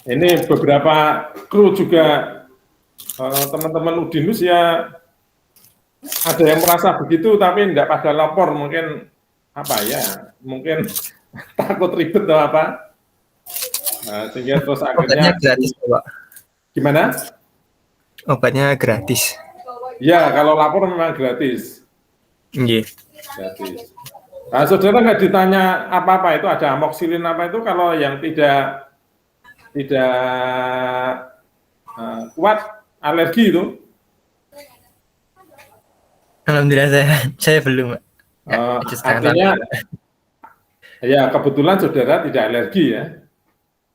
Ini beberapa kru juga teman-teman Udinus ya ada yang merasa begitu tapi tidak pada lapor mungkin apa ya mungkin takut ribet atau apa sehingga terus Obatnya akhirnya gratis, Pak. gimana? Obatnya gratis. Ya kalau lapor memang gratis. Iya. Gratis. Nah, saudara nggak ditanya apa-apa itu ada amoxicillin apa itu kalau yang tidak kuat alergi itu. Alhamdulillah saya belum, Pak. Artinya ya kebetulan saudara tidak alergi ya.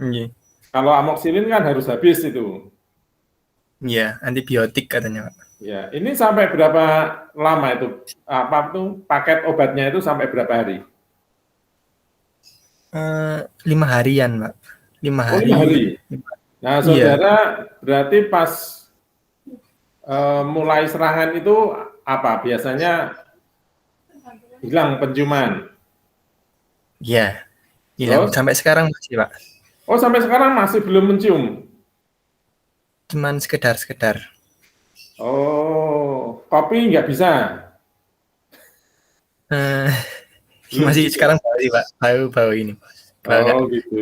Iya. Kalau amoxicillin kan harus habis itu. Iya, antibiotik katanya, Pak. Ya, ini sampai berapa lama itu? Apa tuh paket obatnya itu sampai berapa hari? 5 harian, Pak. 5 Oh, 5 hari. hari. Nah, Iya. saudara berarti pas mulai serangan itu apa? Biasanya hilang penciuman. Iya. Hilang. Terus? Sampai sekarang masih, Pak. Oh, sampai sekarang masih belum mencium. Cuman sekedar. Oh, kopi nggak bisa. Eh, Belum masih juga. sekarang bau, Pak. Bau ini, Pak. Kalau nggak, Oh, gitu.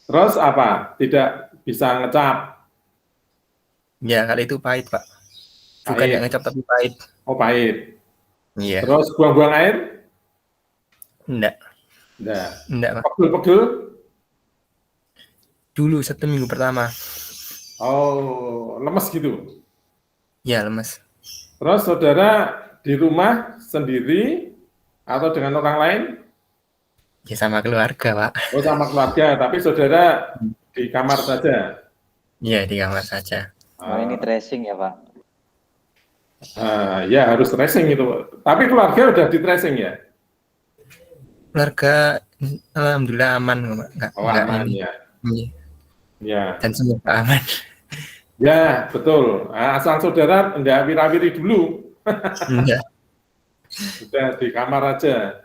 Terus apa? Tidak bisa ngecap. ya kali itu pahit, Pak. Bukan nggak Pahit. ngecap tapi pahit. Oh, pahit. Iya. Terus buang-buang air? Enggak, Enggak. Pak. Pegel-pegel? Dulu 1 minggu pertama. Oh, lemes gitu. Ya, lemes. Terus saudara di rumah sendiri atau dengan orang lain? Ya sama keluarga, Pak. Oh, sama keluarga, tapi saudara di kamar saja. Iya, di kamar saja. Oh, ini tracing ya, Pak? Ya harus tracing itu. Tapi keluarga udah di tracing ya? Keluarga alhamdulillah aman, Pak. Enggak Aman ini. ya. Iya. Ya. Dan semoga aman. Ya, betul. Nah, asal saudara enggak wira-wiri dulu. Enggak. Sudah di kamar aja.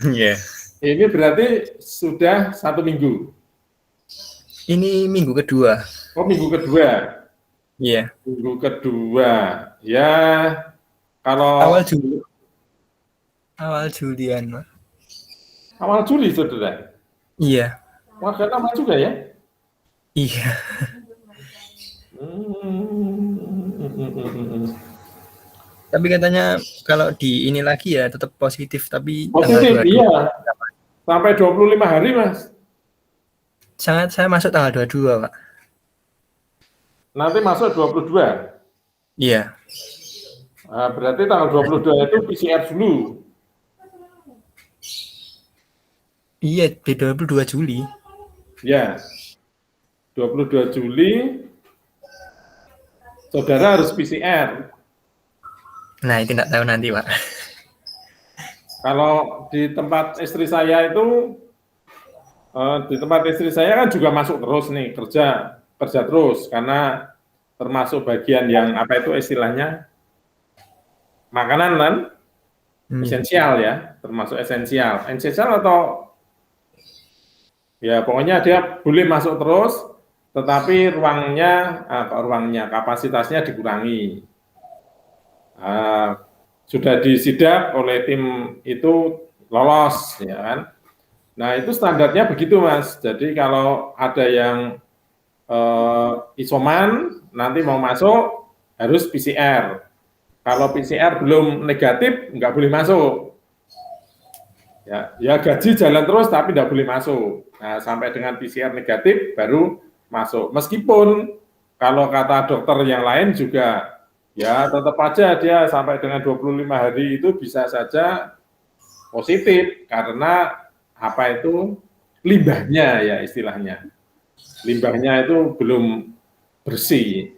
Iya. Ini berarti sudah 1 minggu. Ini minggu kedua. Oh, minggu kedua. Iya. Minggu kedua. Ya, kalau Awal Julian, Pak. awal Juli, saudara. Iya. Warga lama juga ya? Iya. Tapi katanya kalau di ini lagi ya tetap positif, tapi Positif, tanggal 22. iya. Sampai 25 hari, Mas. Saya masuk tanggal 22, Pak. Nanti masuk 22. Iya. Nah, berarti tanggal 22 itu PCR dulu. Iya, di 22 Juli. Ya. 22 Juli saudara harus PCR. Nah, itu tidak tahu nanti, Pak. Kalau di tempat istri saya itu di tempat istri saya kan juga masuk terus nih kerja terus karena termasuk bagian yang apa itu istilahnya makanan kan esensial ya, termasuk esensial atau ya pokoknya dia boleh masuk terus tetapi ruangnya kapasitasnya dikurangi. Sudah disidak oleh tim itu lolos ya kan. Nah itu standarnya begitu Mas. Jadi kalau ada yang isoman nanti mau masuk harus PCR. Kalau PCR belum negatif nggak boleh masuk. Ya gaji jalan terus tapi nggak boleh masuk. Nah sampai dengan PCR negatif baru masuk. Meskipun kalau kata dokter yang lain juga ya tetap aja dia sampai dengan 25 hari itu bisa saja positif karena apa itu limbahnya ya istilahnya. Limbahnya itu belum bersih.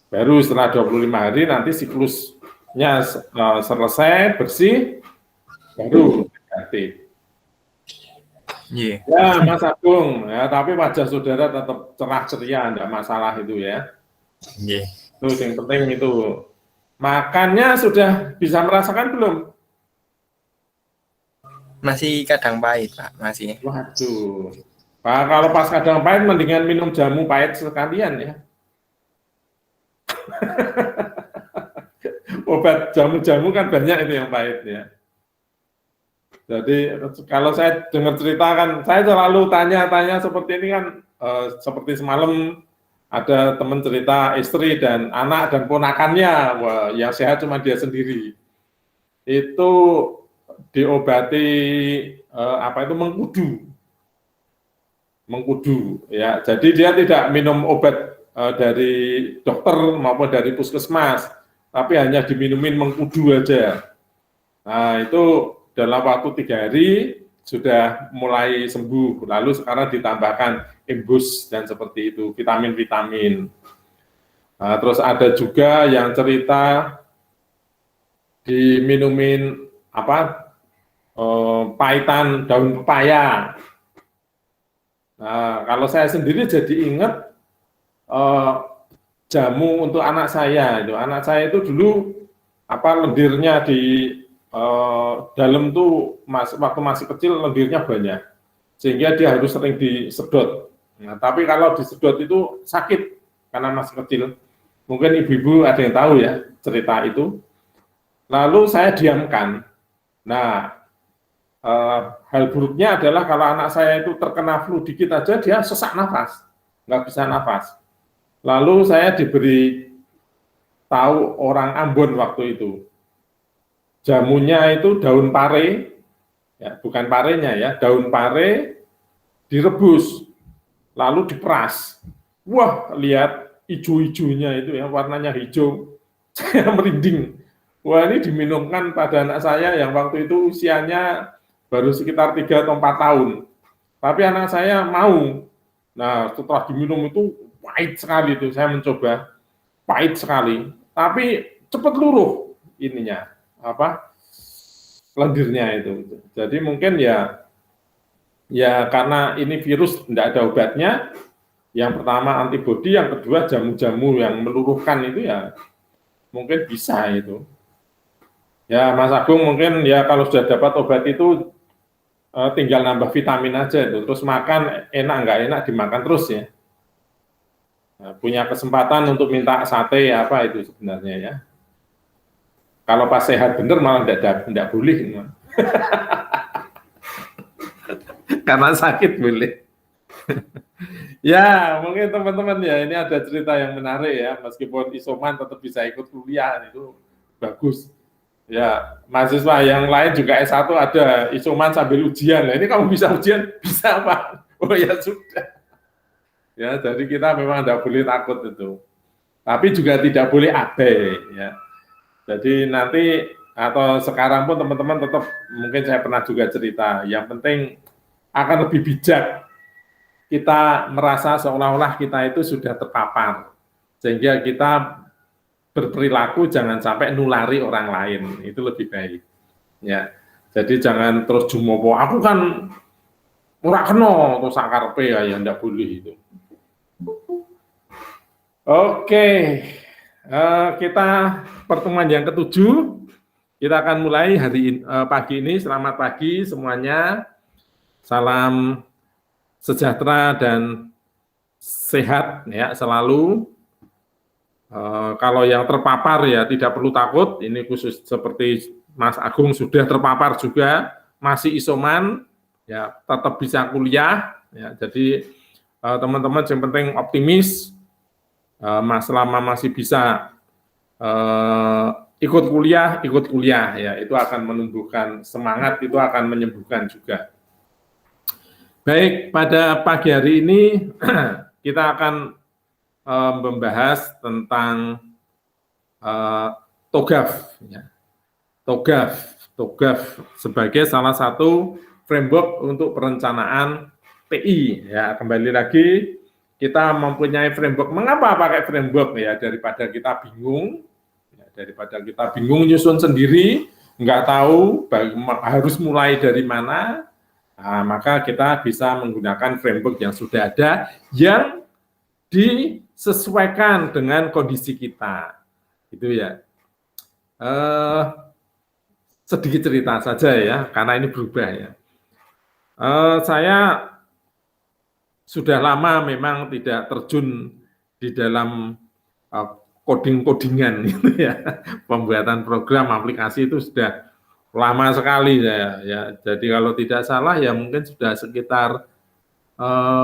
Baru setelah 25 hari nanti siklusnya selesai bersih baru negatif. Iya. Ya Mas Agung, ya, tapi wajah saudara tetap cerah ceria, enggak masalah itu ya. Iya. Itu yang penting itu. Makannya sudah bisa merasakan belum? Masih kadang pahit, Pak, masih. Waduh. Pak, kalau pas kadang pahit, mendingan minum jamu pahit sekalian ya. Obat jamu-jamu kan banyak itu yang pahit ya. Jadi kalau saya dengar cerita kan, saya selalu tanya-tanya seperti ini kan, seperti semalam ada teman cerita istri dan anak dan ponakannya, wah, yang sehat cuma dia sendiri. Itu diobati apa itu mengkudu ya. Jadi dia tidak minum obat dari dokter maupun dari puskesmas, tapi hanya diminumin mengkudu aja. Nah itu dalam waktu 3 hari sudah mulai sembuh. Lalu sekarang ditambahkan imbus dan seperti itu, vitamin-vitamin. Nah, terus ada juga yang cerita diminumin apa pahitan daun pepaya. Nah, kalau saya sendiri jadi ingat jamu untuk anak saya itu. Anak saya itu dulu apa lendirnya di dalam tuh waktu masih kecil lendirnya banyak, sehingga dia harus sering disedot. Nah, tapi kalau disedot itu sakit karena masih kecil. Mungkin ibu-ibu ada yang tahu ya cerita itu. Lalu saya diamkan. Nah, hal buruknya adalah kalau anak saya itu terkena flu dikit aja dia sesak nafas, nggak bisa nafas. Lalu saya diberi tahu orang Ambon waktu itu. Jamunya itu daun pare, ya, bukan parenya ya, daun pare direbus, lalu diperas. Wah, lihat hijau-hijaunya itu ya, warnanya hijau, saya merinding. Wah, ini diminumkan pada anak saya yang waktu itu usianya baru sekitar 3 atau 4 tahun. Tapi anak saya mau. Nah, setelah diminum itu pahit sekali itu, saya mencoba, pahit sekali. Tapi cepat luruh ininya, apa lendirnya itu. Jadi mungkin ya karena ini virus tidak ada obatnya. Yang pertama antibodi, yang kedua jamu-jamu yang meluruhkan itu ya mungkin bisa itu. Ya Mas Agung mungkin ya kalau sudah dapat obat itu tinggal nambah vitamin aja itu. Terus makan enak nggak enak dimakan terus ya. Nah, punya kesempatan untuk minta sate apa itu sebenarnya ya. Kalau pas sehat bener malah tidak boleh. Karena sakit boleh. Ya, mungkin teman-teman ya, ini ada cerita yang menarik ya, meskipun isoman tetap bisa ikut kuliah, itu bagus. Ya, mahasiswa yang lain juga S1 ada isoman sambil ujian. Nah, ini kamu bisa ujian, bisa Pak. Oh ya sudah. Ya, jadi kita memang tidak boleh takut itu. Tapi juga tidak boleh abai ya. Jadi nanti atau sekarang pun teman-teman tetap, mungkin saya pernah juga cerita, yang penting akan lebih bijak kita merasa seolah-olah kita itu sudah terpapar, sehingga kita berperilaku jangan sampai nulari orang lain, itu lebih baik. Ya, jadi jangan terus jumopo, aku kan ora kena terus sakarpe ya, ndak boleh itu. Oke, kita pertemuan yang ketujuh, kita akan mulai pagi ini. Selamat pagi semuanya, salam sejahtera dan sehat ya selalu. Kalau yang terpapar ya tidak perlu takut, ini khusus seperti Mas Agung sudah terpapar juga, masih isoman, ya tetap bisa kuliah, ya. Jadi teman-teman yang penting optimis, selama masih bisa ikut kuliah, ya itu akan menumbuhkan semangat, itu akan menyembuhkan juga. Baik, pada pagi hari ini kita akan membahas tentang TOGAF. Ya. TOGAF sebagai salah satu framework untuk perencanaan TI. Ya, kembali lagi kita mempunyai framework. Mengapa pakai framework ya? Daripada kita bingung nyusun sendiri, nggak tahu harus mulai dari mana. Nah, maka kita bisa menggunakan framework yang sudah ada yang disesuaikan dengan kondisi kita, gitu ya. Sedikit cerita saja ya, karena ini berubah ya. Saya sudah lama memang tidak terjun di dalam coding-codingan gitu ya. Pembuatan program aplikasi itu sudah lama sekali ya. Jadi kalau tidak salah ya mungkin sudah sekitar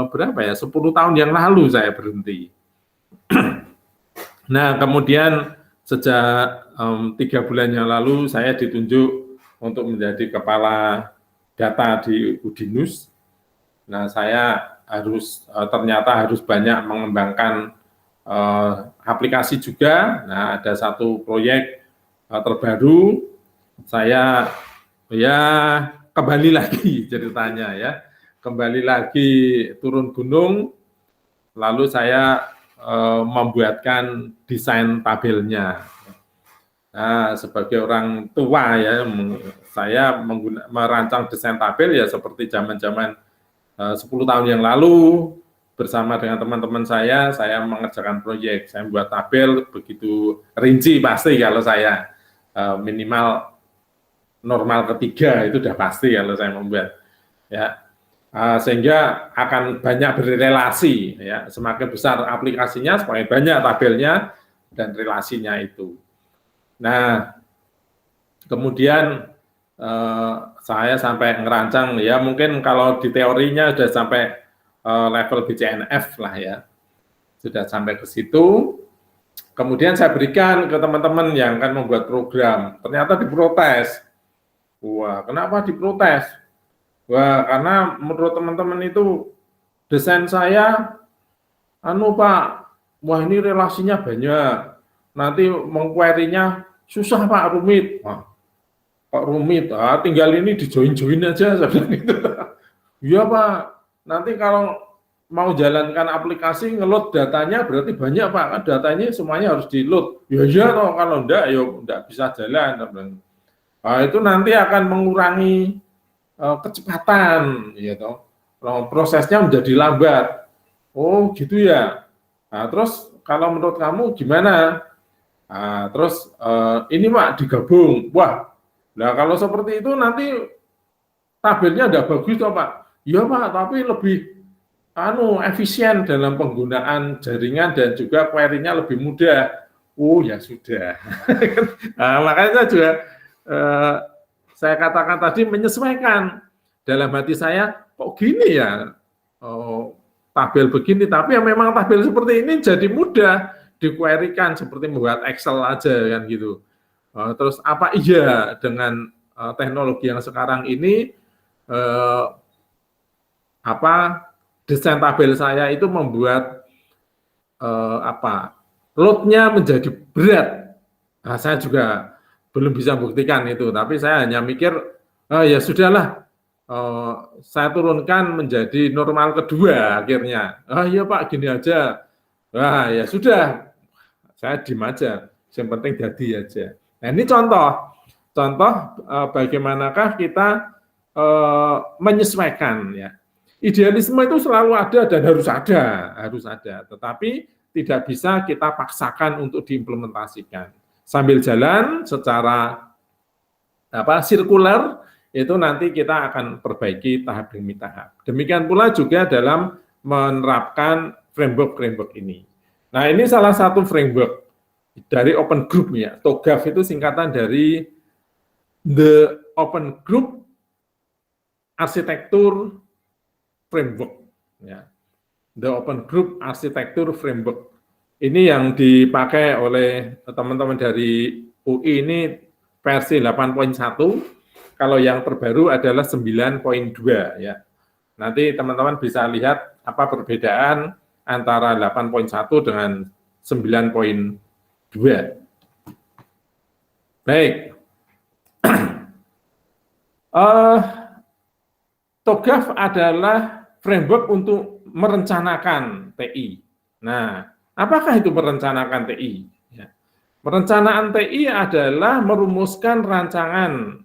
berapa ya? 10 tahun yang lalu saya berhenti. Nah, kemudian sejak 3 bulan yang lalu saya ditunjuk untuk menjadi kepala data di Udinus. Nah, saya ternyata harus banyak mengembangkan aplikasi juga. Nah, ada satu proyek terbaru, saya ya kembali lagi ceritanya ya, kembali lagi turun gunung, lalu saya membuatkan desain tabelnya. Nah, sebagai orang tua ya, saya merancang desain tabel ya seperti zaman-zaman 10 tahun yang lalu bersama dengan teman-teman saya mengerjakan proyek. Saya membuat tabel begitu rinci pasti kalau saya minimal normal ketiga itu udah pasti kalau saya membuat ya. Sehingga akan banyak berrelasi ya, semakin besar aplikasinya semakin banyak tabelnya dan relasinya itu. Nah, kemudian saya sampai ngerancang ya, mungkin kalau di teorinya sudah sampai level BCNF lah ya, sudah sampai ke situ. Kemudian saya berikan ke teman-teman yang akan membuat program, ternyata diprotes. Wah, kenapa diprotes? Wah, karena menurut teman-teman itu desain saya, Pak, wah ini relasinya banyak, nanti mengquery-nya susah Pak, rumit. Wah, kok rumit? Tinggal ini di-join aja, saya bilang gitu. Iya Pak, nanti kalau mau jalankan aplikasi, nge-load datanya berarti banyak Pak, kan datanya semuanya harus di-load. Ya iya toh, kalau enggak, ya enggak bisa jalan. Nah, itu nanti akan mengurangi kecepatan, ya toh. Prosesnya menjadi lambat. Oh gitu ya. Nah, terus kalau menurut kamu gimana? Nah, terus ini Pak digabung. Wah, nah kalau seperti itu nanti tabelnya udah bagus toh Pak. Iya Pak, tapi lebih efisien dalam penggunaan jaringan dan juga query-nya lebih mudah. Oh ya sudah. Nah, makanya juga saya katakan tadi menyesuaikan. Dalam hati saya, kok gini ya, tabel begini, tapi ya memang tabel seperti ini jadi mudah di-query-kan, seperti membuat Excel aja kan gitu. Terus apa iya dengan teknologi yang sekarang ini, desain tabel saya itu membuat load-nya menjadi berat. Nah, saya juga belum bisa buktikan itu, tapi saya hanya mikir, ya sudahlah, saya turunkan menjadi normal kedua akhirnya. Iya Pak, gini aja. Wah ya sudah, saya diem aja, yang penting jadi aja. Nah ini contoh bagaimanakah kita menyesuaikan ya. Idealisme itu selalu ada dan harus ada, tetapi tidak bisa kita paksakan untuk diimplementasikan. Sambil jalan secara sirkuler, itu nanti kita akan perbaiki tahap demi tahap. Demikian pula juga dalam menerapkan framework ini. Nah, ini salah satu framework dari Open Group ya. TOGAF itu singkatan dari The Open Group Architecture Framework ya. The Open Group Architecture Framework. Ini yang dipakai oleh teman-teman dari UI ini versi 8.1. Kalau yang terbaru adalah 9.2 ya. Nanti teman-teman bisa lihat apa perbedaan antara 8.1 dengan 9.2. Baik. TOGAF adalah framework untuk merencanakan TI. Nah, apakah itu merencanakan TI? Ya. Perencanaan TI adalah merumuskan rancangan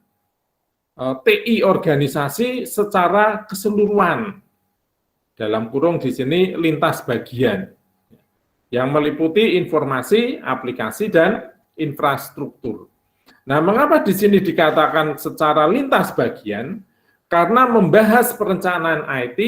TI organisasi secara keseluruhan, dalam kurung di sini lintas bagian, yang meliputi informasi, aplikasi, dan infrastruktur. Nah, mengapa di sini dikatakan secara lintas bagian? Karena membahas perencanaan IT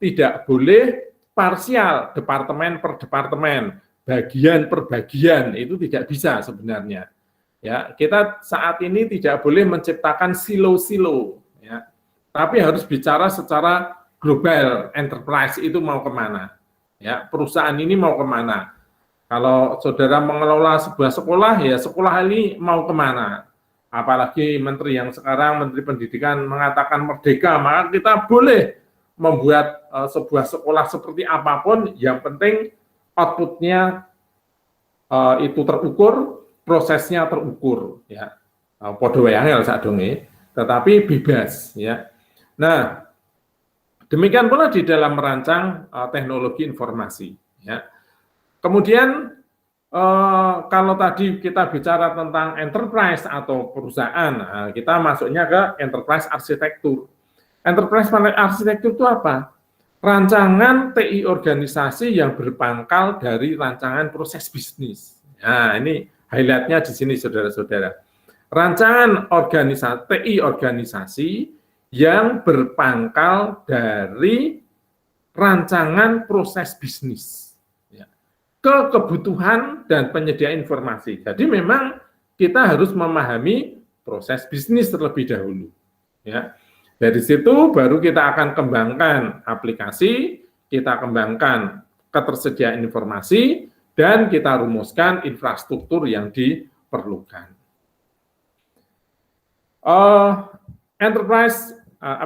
tidak boleh parsial, departemen per departemen, bagian per bagian, itu tidak bisa sebenarnya. Ya, kita saat ini tidak boleh menciptakan silo-silo, ya, tapi harus bicara secara global. Enterprise itu mau kemana? Ya, perusahaan ini mau kemana? Kalau saudara mengelola sebuah sekolah, ya sekolah ini mau kemana? Apalagi menteri yang sekarang, Menteri Pendidikan mengatakan merdeka, maka kita boleh membuat sebuah sekolah seperti apapun, yang penting outputnya itu terukur, prosesnya terukur, ya. Podo wayangel sadonge, tetapi bebas, ya. Nah, demikian pula di dalam merancang teknologi informasi, ya. Kemudian kalau tadi kita bicara tentang enterprise atau perusahaan, kita masuknya ke enterprise arsitektur. Enterprise arsitektur itu apa? Rancangan TI organisasi yang berpangkal dari rancangan proses bisnis. Nah, ini highlight-nya di sini, saudara-saudara. Rancangan TI organisasi yang berpangkal dari rancangan proses bisnis, ya, ke kebutuhan dan penyediaan informasi. Jadi memang kita harus memahami proses bisnis terlebih dahulu, ya. Dari situ baru kita akan kembangkan aplikasi, kita kembangkan ketersediaan informasi, dan kita rumuskan infrastruktur yang diperlukan.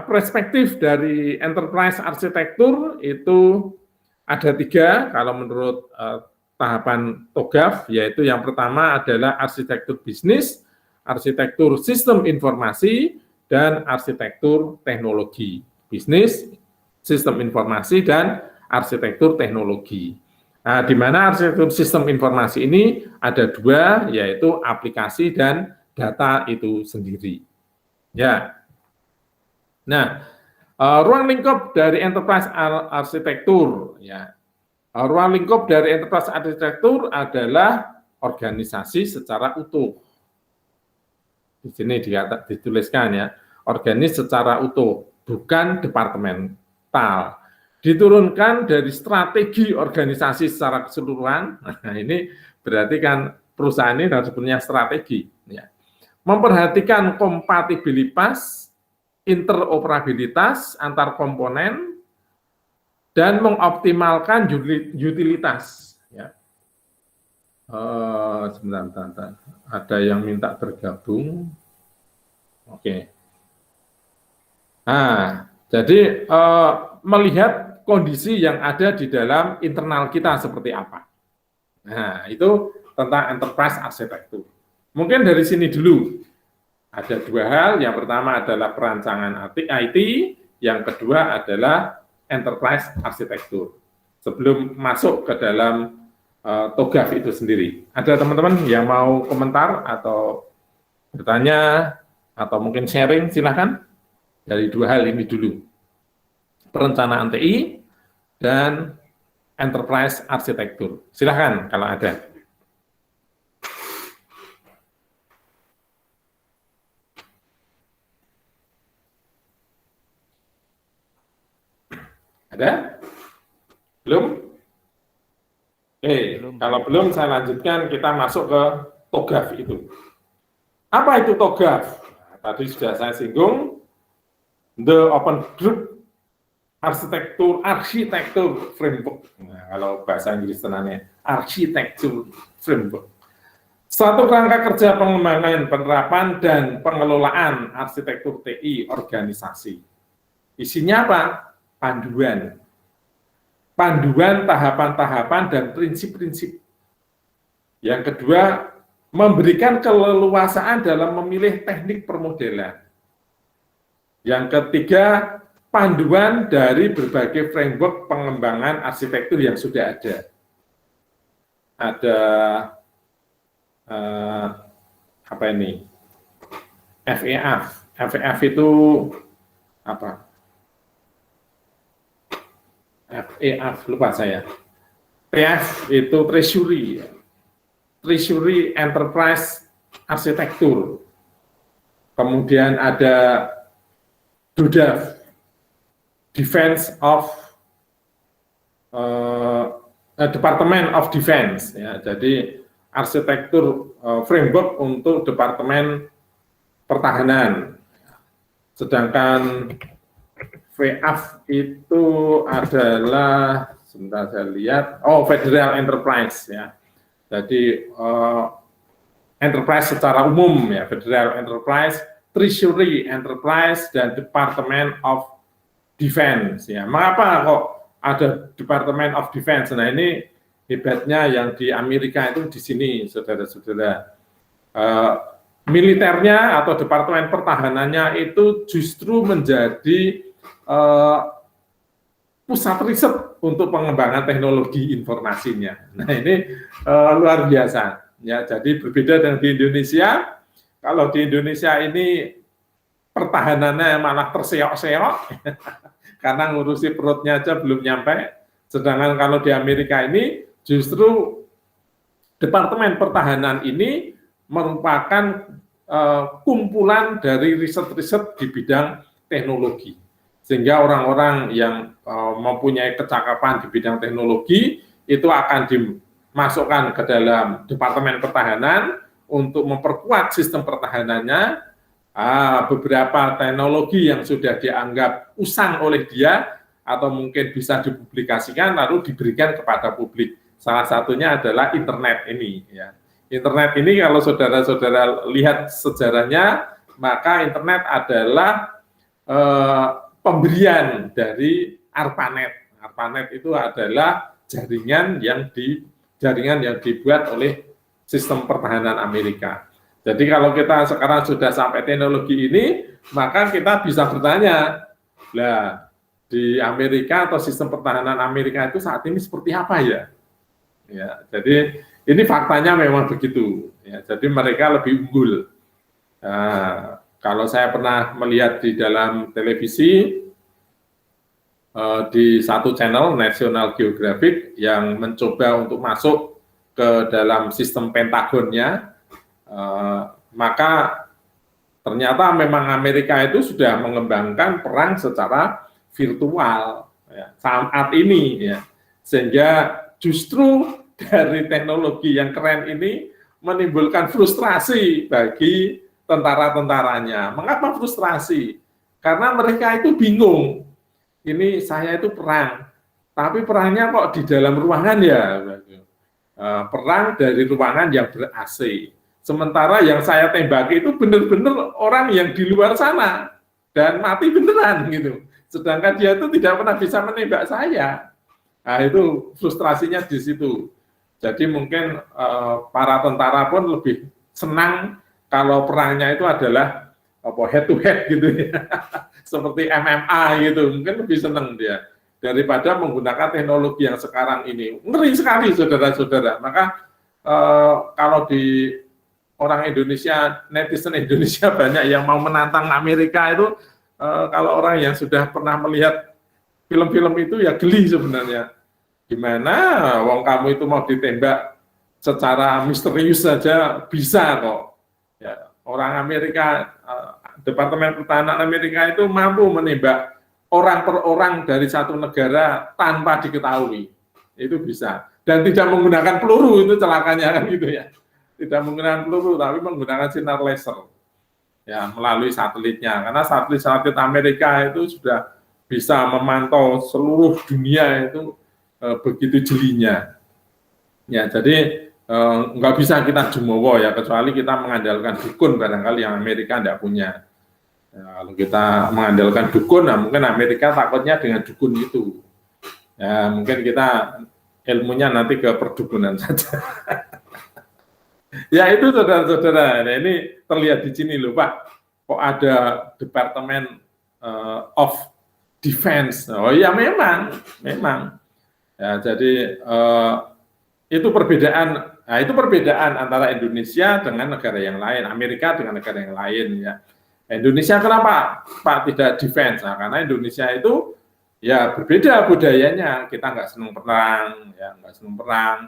Perspektif dari enterprise arsitektur itu ada 3 kalau menurut tahapan TOGAF, yaitu yang pertama adalah arsitektur bisnis, arsitektur sistem informasi, dan arsitektur teknologi. Bisnis, sistem informasi, dan arsitektur teknologi. Nah, di mana arsitektur sistem informasi ini ada 2, yaitu aplikasi dan data itu sendiri. Ya. Nah, ruang lingkup dari enterprise arsitektur, ya. Ruang lingkup dari enterprise arsitektur adalah organisasi secara utuh. Di sini dituliskan, ya, organis secara utuh, bukan departemental. Diturunkan dari strategi organisasi secara keseluruhan. Nah, ini berarti kan perusahaan ini harus punya strategi, ya. Memperhatikan kompatibilitas, interoperabilitas antar komponen, dan mengoptimalkan utilitas, ya. Sebentar. Ada yang minta bergabung. Oke. Nah, jadi melihat kondisi yang ada di dalam internal kita seperti apa. Nah, itu tentang enterprise arsitektur. Mungkin dari sini dulu. Ada 2 hal. Yang pertama adalah perancangan IT, yang kedua adalah enterprise arsitektur. Sebelum masuk ke dalam TOGAF itu sendiri. Ada teman-teman yang mau komentar atau bertanya atau mungkin sharing, silahkan. Dari 2 hal ini dulu. Perencanaan TI dan enterprise arsitektur. Silahkan kalau ada. Ada? Belum? Kalau belum saya lanjutkan, kita masuk ke TOGAF itu. Apa itu TOGAF? Tadi sudah saya singgung, The Open Group Arsitektur Framework. Nah, kalau bahasa Inggris tenannya, Arsitektur Framework. Suatu kerangka kerja pengembangan, penerapan, dan pengelolaan arsitektur TI organisasi. Isinya apa? Panduan tahapan-tahapan dan prinsip-prinsip. Yang kedua, memberikan keleluasaan dalam memilih teknik permodelan. Yang ketiga, panduan dari berbagai framework pengembangan arsitektur yang sudah ada. Ada apa ini? FEF. FEF itu apa? FEF, lupa saya. PF itu Treasury Enterprise Arsitektur. Kemudian ada DODAF, Defense of Department of Defense, ya. Jadi arsitektur framework untuk Departemen Pertahanan. Sedangkan VAF itu adalah, sebentar saya lihat, Federal Enterprise, ya. Jadi enterprise secara umum, ya, Federal Enterprise, Treasury Enterprise, dan Department of Defense, ya. Mengapa kok ada Department of Defense? Nah, ini hebatnya yang di Amerika itu di sini, saudara-saudara. Militernya atau Departemen Pertahanannya itu justru menjadi pusat riset untuk pengembangan teknologi informasinya. Nah, ini luar biasa. Ya, jadi berbeda dengan di Indonesia. Kalau di Indonesia ini pertahanannya malah terseok-seok karena ngurusi perutnya aja belum nyampe. Sedangkan kalau di Amerika ini justru Departemen Pertahanan ini merupakan kumpulan dari riset-riset di bidang teknologi. Sehingga orang-orang yang mempunyai kecakapan di bidang teknologi itu akan dimasukkan ke dalam Departemen Pertahanan untuk memperkuat sistem pertahanannya. Beberapa teknologi yang sudah dianggap usang oleh dia atau mungkin bisa dipublikasikan lalu diberikan kepada publik. Salah satunya adalah internet ini, ya. Internet ini kalau saudara-saudara lihat sejarahnya, maka internet adalah pemberian dari ARPANET. ARPANET itu adalah jaringan yang dibuat oleh sistem pertahanan Amerika. Jadi kalau kita sekarang sudah sampai teknologi ini, maka kita bisa bertanya, lah di Amerika atau sistem pertahanan Amerika itu saat ini seperti apa ya? Ya, jadi ini faktanya memang begitu. Ya, jadi mereka lebih unggul. Nah, kalau saya pernah melihat di dalam televisi di satu channel National Geographic yang mencoba untuk masuk ke dalam sistem Pentagonnya, maka ternyata memang Amerika itu sudah mengembangkan perang secara virtual, ya, saat ini, ya. Sehingga justru dari teknologi yang keren ini menimbulkan frustrasi bagi tentara-tentaranya. Mengapa frustrasi? Karena mereka itu bingung. Ini saya itu perang, tapi perangnya kok di dalam ruangan, ya. Perang dari ruangan yang ber-AC. Sementara yang saya tembaki itu benar-benar orang yang di luar sana dan mati beneran gitu. Sedangkan dia itu tidak pernah bisa menembak saya. Nah, itu frustrasinya di situ. Jadi mungkin para tentara pun lebih senang kalau perangnya itu adalah head to head gitu ya. Seperti MMA gitu, mungkin lebih senang dia daripada menggunakan teknologi yang sekarang ini. Ngeri sekali, saudara-saudara. Maka kalau di orang Indonesia, netizen Indonesia banyak yang mau menantang Amerika itu, kalau orang yang sudah pernah melihat film-film itu ya geli sebenarnya. Gimana wong kamu itu mau ditembak secara misterius saja bisa kok. Ya, orang Amerika, Departemen Pertahanan Amerika itu mampu menembak orang per orang dari satu negara tanpa diketahui. Itu bisa. Dan tidak menggunakan peluru, itu celakanya kan gitu ya. Tidak menggunakan peluru, tapi menggunakan sinar laser, ya, melalui satelitnya. Karena satelit-satelit Amerika itu sudah bisa memantau seluruh dunia itu begitu jelinya. Ya, jadi nggak bisa kita jumowo ya, kecuali kita mengandalkan dukun barangkali yang Amerika tidak punya. Ya, kalau kita mengandalkan dukun, nah mungkin Amerika takutnya dengan dukun itu. Ya, mungkin kita ilmunya nanti ke perdukunan saja. Ya itu saudara-saudara, nah, ini terlihat di sini loh Pak, kok ada Department of Defense. Oh iya memang. Ya, jadi itu perbedaan. Nah, itu perbedaan antara Indonesia dengan negara yang lain, Amerika dengan negara yang lain ya. Indonesia kenapa Pak tidak defense? Nah, karena Indonesia itu ya berbeda budayanya. Kita nggak senang perang, ya nggak senang perang.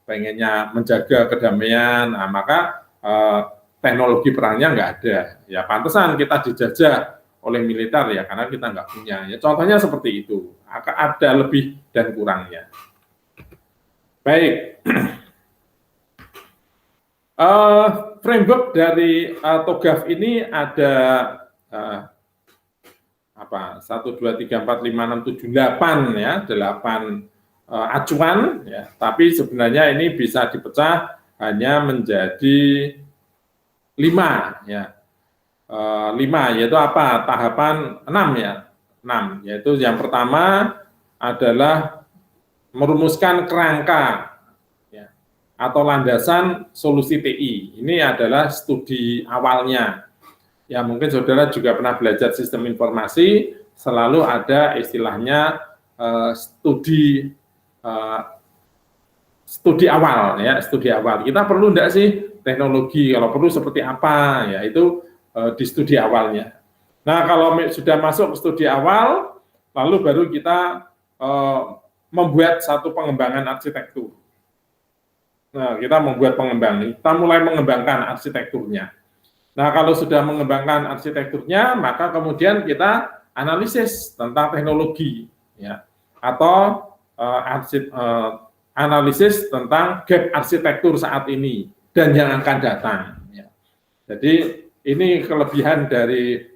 Pengennya menjaga kedamaian, nah, maka teknologi perangnya nggak ada. Ya pantesan kita dijajah oleh militer ya, karena kita nggak punya. Ya contohnya seperti itu. akan ada lebih dan kurangnya. Baik, framework dari TOGAF ini ada 1, 2, 3, 4, 5, 6, 7, 8 ya, 8 acuan ya, tapi sebenarnya ini bisa dipecah hanya menjadi 5 ya. 5 yaitu apa? Tahapan 6 ya. 6 yaitu yang pertama adalah merumuskan kerangka ya, atau landasan solusi TI. Ini adalah studi awalnya. Ya mungkin saudara juga pernah belajar sistem informasi, selalu ada istilahnya studi awal ya, studi awal. Kita perlu enggak sih teknologi? Kalau perlu seperti apa? Ya itu di studi awalnya. Nah kalau sudah masuk ke studi awal, lalu baru kita membuat satu pengembangan arsitektur. Nah kita membuat pengembangan, kita mulai mengembangkan arsitekturnya. Nah, kalau sudah mengembangkan arsitekturnya, maka kemudian kita analisis tentang teknologi, ya, atau analisis tentang gap arsitektur saat ini dan yang akan datang. Ya. Jadi ini kelebihan dari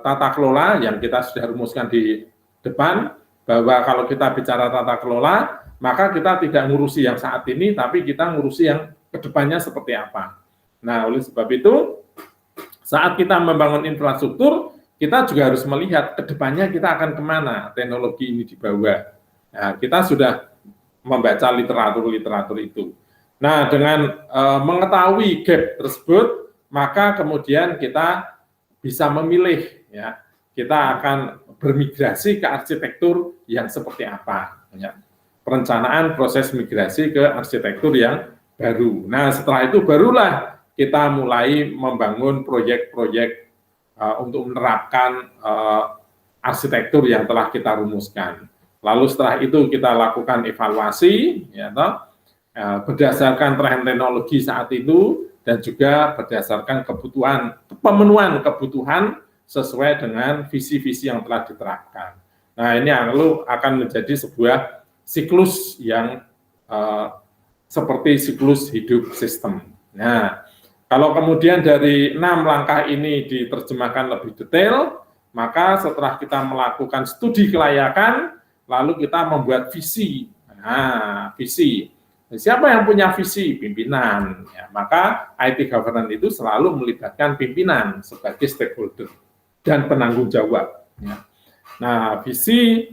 tata kelola yang kita sudah rumuskan di depan, bahwa kalau kita bicara tata kelola, maka kita tidak ngurusi yang saat ini, tapi kita ngurusi yang kedepannya seperti apa. Nah, oleh sebab itu, saat kita membangun infrastruktur, kita juga harus melihat ke depannya kita akan kemana teknologi ini dibawa. Nah, kita sudah membaca literatur itu. Nah, dengan mengetahui gap tersebut, maka kemudian kita bisa memilih, ya, kita akan bermigrasi ke arsitektur yang seperti apa. Ya. Perencanaan proses migrasi ke arsitektur yang baru. Nah, setelah itu barulah kita mulai membangun proyek-proyek untuk menerapkan arsitektur yang telah kita rumuskan. Lalu setelah itu kita lakukan evaluasi, ya, berdasarkan tren teknologi saat itu dan juga berdasarkan pemenuhan kebutuhan sesuai dengan visi-visi yang telah diterapkan. Nah, ini lalu akan menjadi sebuah siklus yang seperti siklus hidup sistem. Nah, kalau kemudian dari 6 langkah ini diterjemahkan lebih detail, maka setelah kita melakukan studi kelayakan, lalu kita membuat visi. Nah, visi. Siapa yang punya visi? Pimpinan. Ya, maka IT governance itu selalu melibatkan pimpinan sebagai stakeholder dan penanggung jawab. Ya. Nah, visi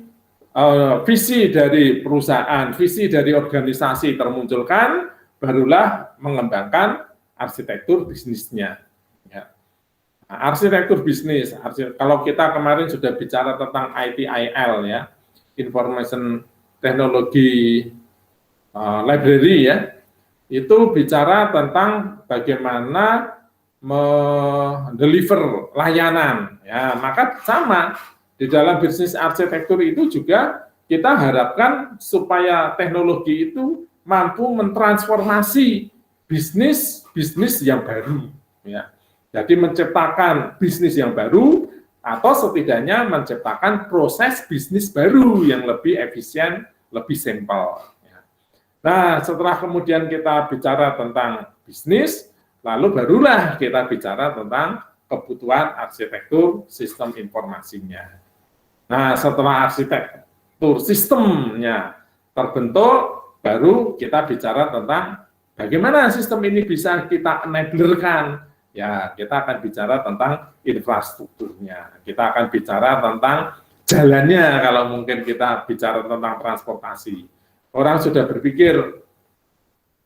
dari perusahaan, visi dari organisasi termunculkan, barulah mengembangkan arsitektur bisnisnya. Ya. Nah, arsitektur bisnis, kalau kita kemarin sudah bicara tentang ITIL, ya, Information Technology Library, ya, itu bicara tentang bagaimana mendeliver layanan. Ya, maka sama di dalam bisnis arsitektur itu juga kita harapkan supaya teknologi itu mampu mentransformasi bisnis yang baru, ya. Jadi menciptakan bisnis yang baru atau setidaknya menciptakan proses bisnis baru yang lebih efisien, lebih simpel. Ya. Nah, setelah kemudian kita bicara tentang bisnis, lalu barulah kita bicara tentang kebutuhan arsitektur sistem informasinya. Nah, setelah arsitektur sistemnya terbentuk, baru kita bicara tentang bagaimana sistem ini bisa kita enablerkan. Ya, kita akan bicara tentang infrastrukturnya. Kita akan bicara tentang jalannya kalau mungkin kita bicara tentang transportasi. Orang sudah berpikir,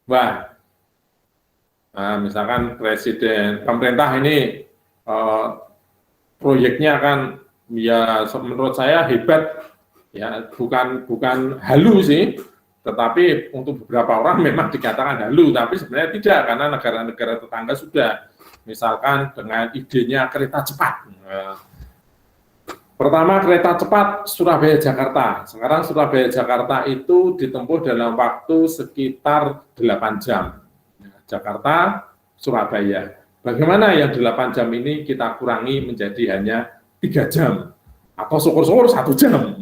wah, misalkan pemerintah ini proyeknya kan, ya menurut saya hebat, ya bukan halu sih, tetapi untuk beberapa orang memang dikatakan halu, tapi sebenarnya tidak, karena negara-negara tetangga sudah, misalkan dengan idenya kereta cepat. Pertama kereta cepat Surabaya-Jakarta. Sekarang Surabaya-Jakarta itu ditempuh dalam waktu sekitar 8 jam. Jakarta-Surabaya. Bagaimana yang 8 jam ini kita kurangi menjadi hanya 3 jam? Atau syukur-syukur 1 jam.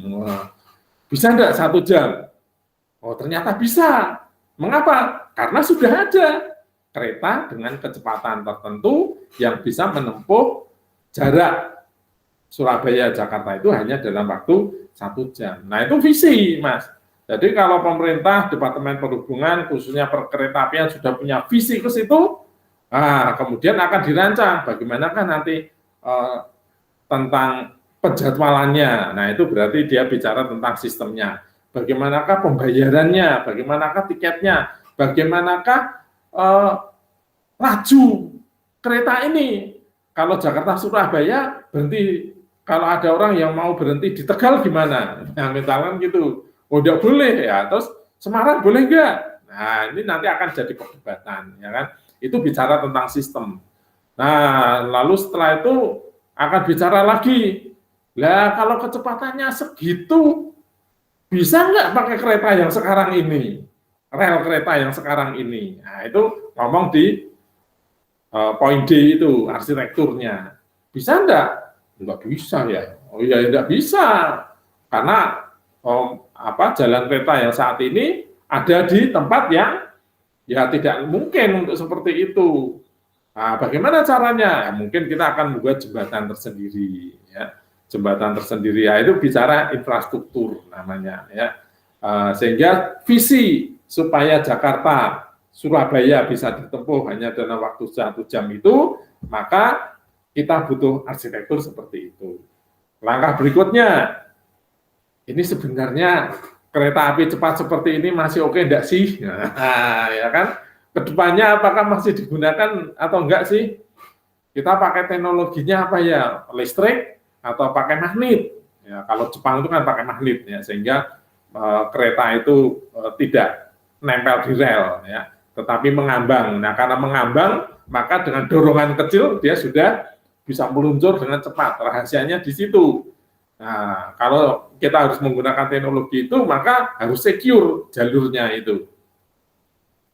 Bisa enggak 1 jam? Oh, ternyata bisa. Mengapa? Karena sudah ada kereta dengan kecepatan tertentu yang bisa menempuh jarak Surabaya-Jakarta itu hanya dalam waktu 1 jam. Nah, itu visi, Mas. Jadi kalau pemerintah, Departemen Perhubungan, khususnya perkeretaapian sudah punya visi ke situ, kemudian akan dirancang bagaimanakah nanti tentang penjadwalannya. Nah, itu berarti dia bicara tentang sistemnya. Bagaimanakah pembayarannya, bagaimanakah tiketnya, bagaimanakah laju kereta ini. Kalau Jakarta Surabaya berhenti, kalau ada orang yang mau berhenti di Tegal gimana? Nah, misalkan gitu. Oh, tidak boleh ya. Terus Semarang boleh enggak? Nah, ini nanti akan jadi perdebatan, ya kan? Itu bicara tentang sistem. Nah, lalu setelah itu akan bicara lagi. Lah, kalau kecepatannya segitu, bisa nggak pakai kereta yang sekarang ini? Rel kereta yang sekarang ini. Nah, itu ngomong di poin D itu, arsitekturnya. Bisa enggak? Enggak bisa ya. Oh iya, enggak bisa. Karena jalan kereta yang saat ini ada di tempat yang ya tidak mungkin untuk seperti itu. Nah, bagaimana caranya? Ya, mungkin kita akan membuat jembatan tersendiri, ya. Jembatan tersendiri, ya itu bicara infrastruktur namanya, ya. Sehingga visi supaya Jakarta Surabaya bisa ditempuh hanya dalam waktu 1 jam itu, maka kita butuh arsitektur seperti itu. Langkah berikutnya, ini sebenarnya kereta api cepat seperti ini masih oke enggak sih? Nah, ya kan? Kedepannya apakah masih digunakan atau enggak sih? Kita pakai teknologinya apa ya? Listrik atau pakai magnet? Ya, kalau Jepang itu kan pakai magnet, ya, sehingga kereta itu tidak nempel di rel, ya, tetapi mengambang. Nah, karena mengambang, maka dengan dorongan kecil dia sudah bisa meluncur dengan cepat. Rahasianya di situ. Nah, kalau kita harus menggunakan teknologi itu, maka harus secure jalurnya itu.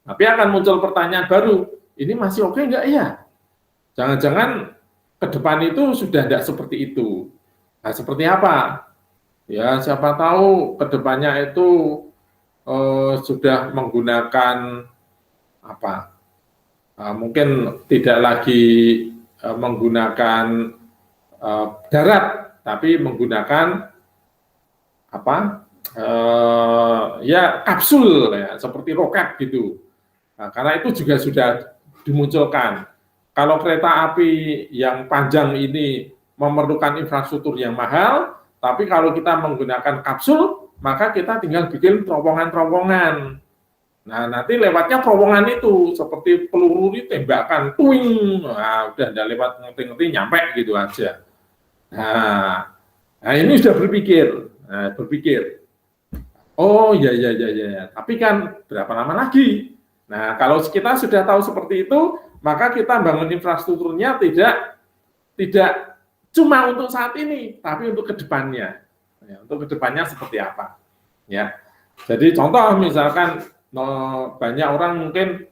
Tapi akan muncul pertanyaan baru, ini masih oke enggak ya? Jangan-jangan ke depan itu sudah tidak seperti itu. Nah, seperti apa? Ya, siapa tahu ke depannya itu sudah menggunakan apa? Mungkin tidak lagi menggunakan darat, tapi menggunakan apa? Ya kapsul, ya, seperti roket gitu. Nah, karena itu juga sudah dimunculkan. Kalau kereta api yang panjang ini memerlukan infrastruktur yang mahal, tapi kalau kita menggunakan kapsul, maka kita tinggal bikin terowongan-terowongan. Nah, nanti lewatnya terowongan itu seperti peluru ditembakkan, tuing, nah, udah nggak lewat ngerti-ngerti nyampe gitu aja. Nah, ini sudah berpikir. Oh ya. Tapi kan berapa lama lagi? Nah, kalau kita sudah tahu seperti itu, maka kita bangun infrastrukturnya tidak cuma untuk saat ini, tapi untuk kedepannya. Ya, untuk kedepannya seperti apa? Ya, jadi contoh misalkan banyak orang mungkin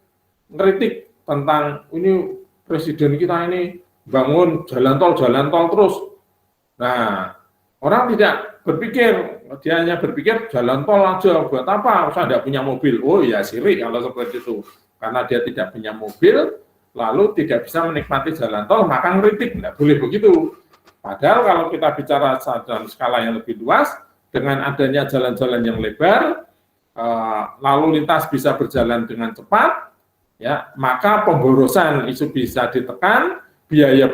ngeritik tentang ini presiden kita ini bangun jalan tol terus. Nah, orang tidak berpikir, dia hanya berpikir jalan tol aja, buat apa? Saya tidak punya mobil. Oh ya, sirik kalau seperti itu. Karena dia tidak punya mobil, lalu tidak bisa menikmati jalan tol, maka ngeritik. Tidak boleh begitu. Padahal kalau kita bicara dalam skala yang lebih luas, dengan adanya jalan-jalan yang lebar, lalu lintas bisa berjalan dengan cepat, ya, maka pemborosan itu bisa ditekan, biaya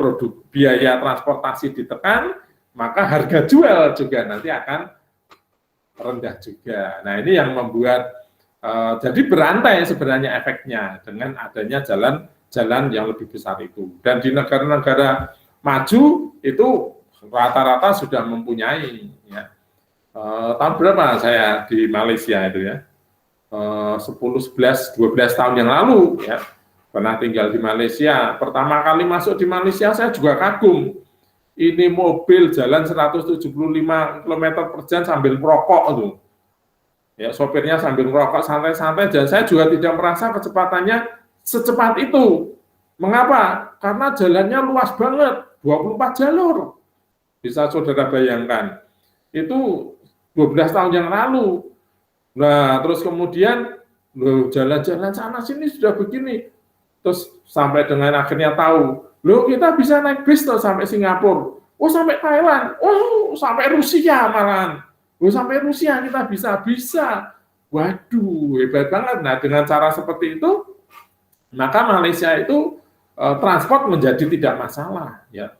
transportasi ditekan, maka harga jual juga nanti akan rendah juga. Nah, ini yang membuat jadi berantai sebenarnya efeknya dengan adanya jalan yang lebih besar itu. Dan di negara-negara maju itu rata-rata sudah mempunyai, ya. Tahun berapa saya di Malaysia itu ya, 10, 11, 12 tahun yang lalu ya, pernah tinggal di Malaysia. Pertama kali masuk di Malaysia saya juga kagum. Ini mobil jalan 175 km per jam sambil merokok tuh. Ya, sopirnya sambil merokok santai-santai, dan saya juga tidak merasa kecepatannya secepat itu. Mengapa? Karena jalannya luas banget, 24 jalur. Bisa saudara bayangkan. Itu 12 tahun yang lalu. Nah, terus kemudian jalan-jalan sana sini sudah begini. Terus sampai dengan akhirnya tahu, loh kita bisa naik bis tuh sampai Singapura. Oh sampai Thailand. Oh sampai Rusia malahan. Oh sampai Rusia kita bisa. Waduh, hebat banget. Nah, dengan cara seperti itu, maka Malaysia itu transport menjadi tidak masalah, ya.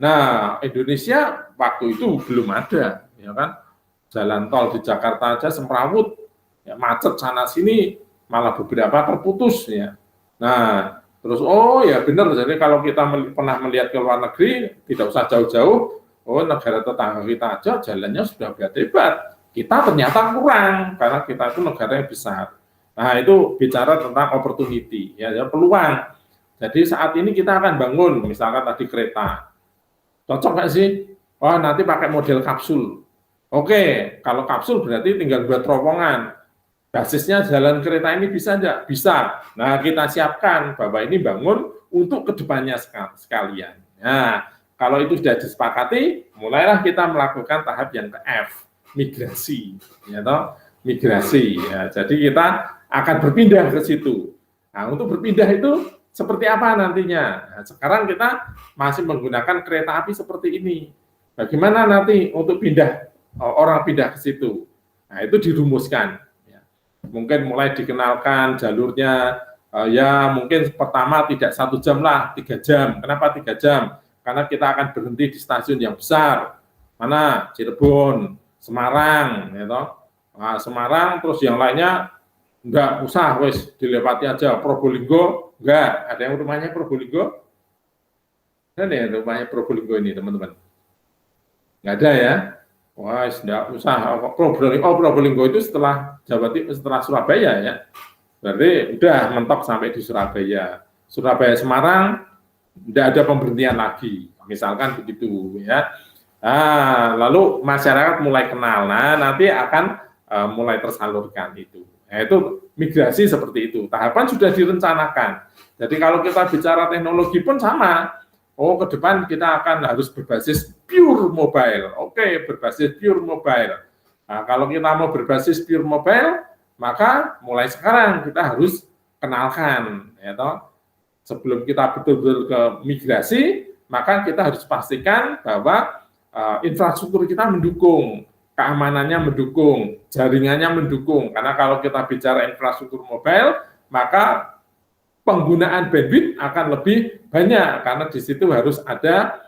Nah, Indonesia waktu itu belum ada, ya kan? Jalan tol di Jakarta aja semrawut, ya, macet sana sini, malah beberapa terputus, ya. Nah, terus oh ya benar. Jadi kalau kita pernah melihat ke luar negeri, tidak usah jauh-jauh. Oh negara tetangga kita aja jalannya sudah hebat. Kita ternyata kurang karena kita itu negara yang besar. Nah itu bicara tentang opportunity, ya peluang. Jadi saat ini kita akan bangun, misalkan tadi kereta. Cocok nggak sih? Wah nanti pakai model kapsul. Oke, kalau kapsul berarti tinggal buat terowongan. Basisnya jalan kereta ini bisa enggak? Bisa. Nah kita siapkan bahwa ini bangun untuk kedepannya sekalian. Nah kalau itu sudah disepakati, mulailah kita melakukan tahap yang ke F. Migrasi, ya toh, migrasi. Ya, jadi kita akan berpindah ke situ. Nah, untuk berpindah itu seperti apa nantinya? Nah, sekarang kita masih menggunakan kereta api seperti ini. Bagaimana nanti untuk pindah orang pindah ke situ? Nah, itu dirumuskan. Ya. Mungkin mulai dikenalkan jalurnya. Ya, mungkin pertama tidak 1 jam lah, 3 jam. Kenapa 3 jam? Karena kita akan berhenti di stasiun yang besar. Mana? Cirebon. Semarang, ya toh. Nah, Semarang, terus yang lainnya enggak usah, wes dilewati aja. Probolinggo, enggak. Ada yang rumahnya Probolinggo? Ada ya rumahnya Probolinggo ini, teman-teman? Enggak ada ya? Wah, enggak usah. Probolinggo itu setelah Jawa Timur, setelah Surabaya ya. Berarti udah mentok sampai di Surabaya. Surabaya Semarang, enggak ada pemberhentian lagi. Misalkan begitu ya. Nah, lalu masyarakat mulai kenal, nah nanti akan mulai tersalurkan itu. Nah, itu migrasi seperti itu. Tahapan sudah direncanakan. Jadi kalau kita bicara teknologi pun sama. Oh, ke depan kita akan harus berbasis pure mobile. Oke, berbasis pure mobile. Nah, kalau kita mau berbasis pure mobile, maka mulai sekarang kita harus kenalkan, ya toh. Sebelum kita betul-betul ke migrasi, maka kita harus pastikan bahwa infrastruktur kita mendukung, keamanannya mendukung, jaringannya mendukung. Karena kalau kita bicara infrastruktur mobile, maka penggunaan bandwidth akan lebih banyak karena di situ harus ada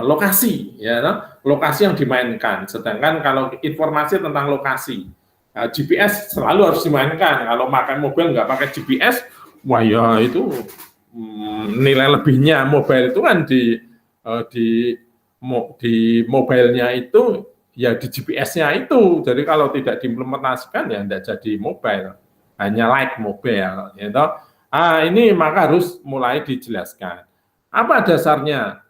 lokasi, ya, lokasi yang dimainkan. Sedangkan kalau informasi tentang lokasi, GPS selalu harus dimainkan. Kalau makan mobil nggak pakai GPS, wah ya itu nilai lebihnya mobile itu kan di mobilenya itu ya di GPS-nya itu. Jadi kalau tidak diimplementasikan ya tidak jadi mobile, hanya like mobile, gitu. Ini maka harus mulai dijelaskan. Apa dasarnya?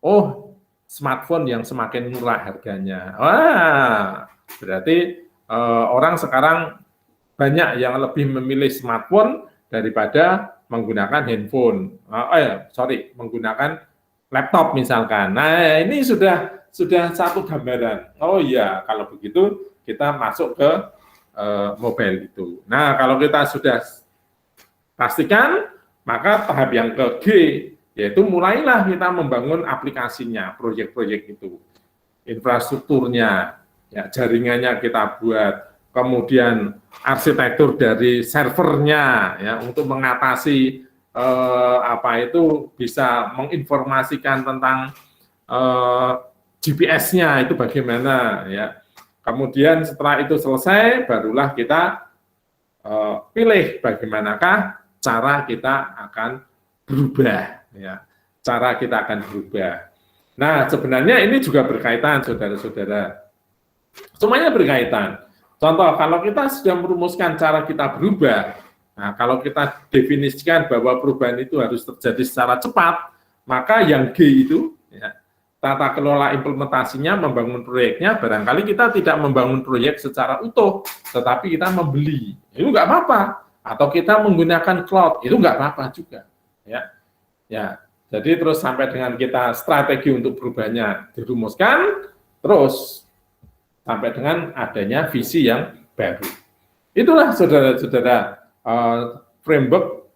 Oh, smartphone yang semakin murah harganya. Wah, berarti orang sekarang banyak yang lebih memilih smartphone daripada menggunakan handphone. Menggunakan laptop misalkan. Nah, ini sudah satu gambaran. Oh iya, kalau begitu kita masuk ke mobile itu. Nah, kalau kita sudah pastikan, maka tahap yang ke G, yaitu mulailah kita membangun aplikasinya, proyek-proyek itu. Infrastrukturnya, ya, jaringannya kita buat, kemudian arsitektur dari servernya, ya, untuk mengatasi bisa menginformasikan tentang GPS-nya itu bagaimana, ya. Kemudian setelah itu selesai, barulah kita pilih bagaimanakah cara kita akan berubah, ya. Cara kita akan berubah. Nah, sebenarnya ini juga berkaitan, saudara-saudara. Semuanya berkaitan. Contoh, kalau kita sudah merumuskan cara kita berubah, nah, kalau kita definisikan bahwa perubahan itu harus terjadi secara cepat, maka yang G itu, ya, tata kelola implementasinya, membangun proyeknya, barangkali kita tidak membangun proyek secara utuh, tetapi kita membeli. Itu nggak apa-apa. Atau kita menggunakan cloud, itu nggak apa-apa juga. Ya, ya. Jadi terus sampai dengan kita strategi untuk perubahannya dirumuskan, terus sampai dengan adanya visi yang baru. Itulah saudara-saudara framework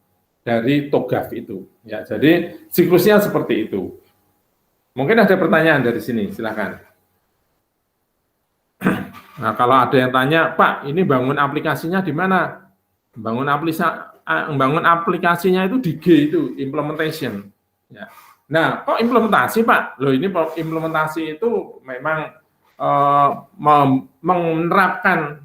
dari TOGAF itu. Ya, jadi siklusnya seperti itu. Mungkin ada pertanyaan dari sini, silakan. Nah, kalau ada yang tanya, Pak, ini bangun aplikasinya di mana? Bangun aplikasinya itu di G itu, implementation. Ya. Nah, kok implementasi, Pak? Loh, ini implementasi itu memang menerapkan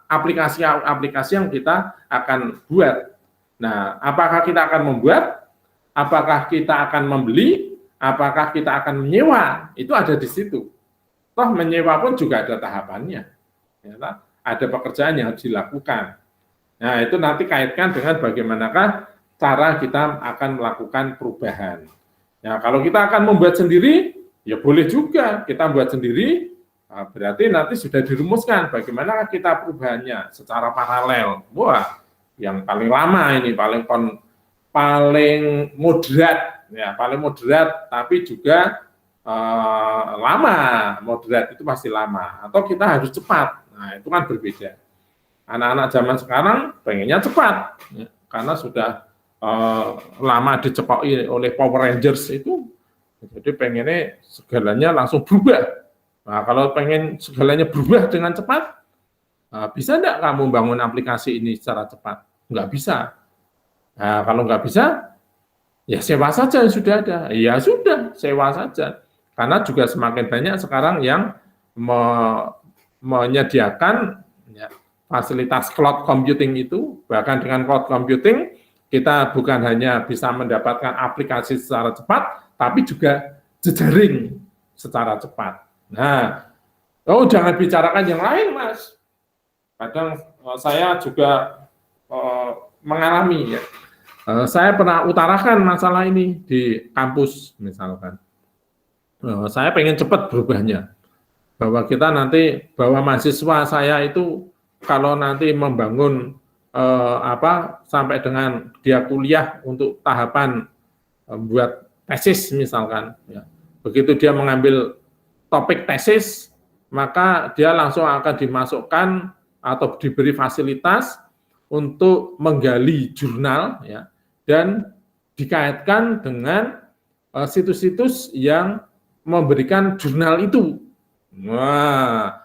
aplikasi-aplikasi yang kita akan buat. Nah, apakah kita akan membuat? Apakah kita akan membeli? Apakah kita akan menyewa? Itu ada di situ. Toh menyewa pun juga ada tahapannya. Ya, ada pekerjaan yang harus dilakukan. Nah, itu nanti kaitkan dengan bagaimanakah cara kita akan melakukan perubahan. Ya, kalau kita akan membuat sendiri, ya boleh juga kita buat sendiri. Nah, berarti nanti sudah dirumuskan bagaimana kita perubahannya secara paralel. Wah, yang paling lama ini paling moderat, ya paling moderat, tapi juga lama. Moderat itu pasti lama. Atau kita harus cepat. Nah, itu kan berbeda. Anak-anak zaman sekarang pengennya cepat, ya, karena sudah lama dicekoki oleh Power Rangers itu, jadi pengennya segalanya langsung berubah. Nah, kalau pengen segalanya berubah dengan cepat, bisa enggak kamu bangun aplikasi ini secara cepat? Enggak bisa. Nah, kalau enggak bisa, ya sewa saja yang sudah ada. Ya sudah, sewa saja. Karena juga semakin banyak sekarang yang menyediakan ya, fasilitas cloud computing itu. Bahkan dengan cloud computing, kita bukan hanya bisa mendapatkan aplikasi secara cepat, tapi juga jejaring secara cepat. Nah, jangan bicarakan yang lain, Mas. Kadang saya juga mengalami, ya. Saya pernah utarakan masalah ini di kampus, misalkan. Saya pengen cepat berubahnya. Bahwa kita nanti, bahwa mahasiswa saya itu, kalau nanti membangun sampai dengan dia kuliah untuk tahapan buat tesis misalkan, ya. Begitu dia mengambil topik tesis, maka dia langsung akan dimasukkan atau diberi fasilitas untuk menggali jurnal, ya, dan dikaitkan dengan situs-situs yang memberikan jurnal itu. Nah,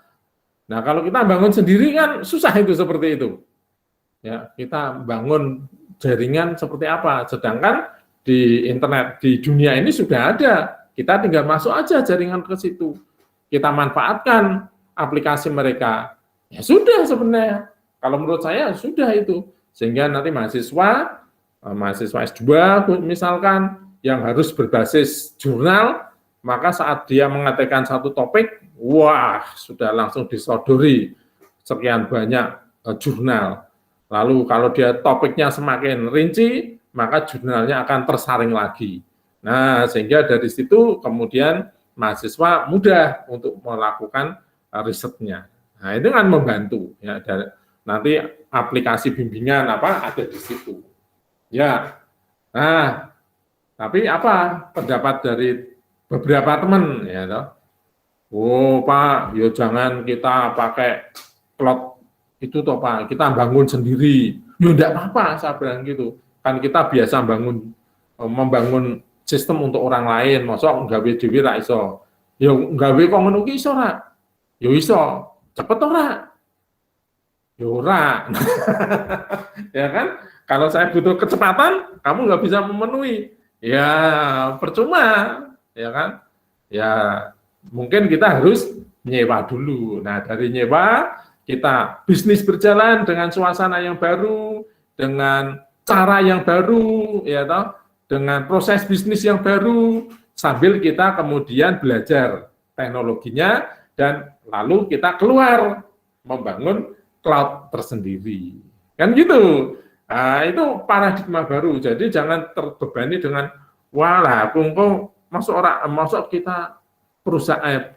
kalau kita bangun sendiri kan susah itu seperti itu. Ya, kita bangun jaringan seperti apa? Sedangkan di internet di dunia ini sudah ada. Kita tinggal masuk aja jaringan ke situ. Kita manfaatkan aplikasi mereka. Ya sudah sebenarnya. Kalau menurut saya sudah itu. Sehingga nanti mahasiswa S2 misalkan yang harus berbasis jurnal, maka saat dia mengetikkan satu topik, wah, sudah langsung disodori sekian banyak jurnal. Lalu kalau dia topiknya semakin rinci, maka jurnalnya akan tersaring lagi. Nah, sehingga dari situ kemudian mahasiswa mudah untuk melakukan risetnya. Nah, itu kan membantu. Ya, nanti aplikasi bimbingan ada di situ. Ya, nah, tapi apa pendapat dari beberapa teman, ya toh? Oh Pak, ya jangan kita pakai cloud itu toh Pak, kita bangun sendiri. Ya enggak apa-apa, saya bilang gitu. Kan kita biasa membangun sistem untuk orang lain, mosok nggawe dhewe ra iso. Ya nggawe kok ngono ki iso ra? Ya iso. Cepet ora? Ya ora. Ya kan? Kalau saya butuh kecepatan, kamu nggak bisa memenuhi. Ya percuma. Ya kan? Ya mungkin kita harus nyewa dulu. Nah, dari nyewa kita bisnis berjalan dengan suasana yang baru, dengan cara yang baru, ya toh, dengan proses bisnis yang baru, sambil kita kemudian belajar teknologinya dan lalu kita keluar membangun cloud tersendiri. Kan gitu. Nah, itu paradigma baru. Jadi jangan terbebani dengan walah, kok masuk kita perusahaan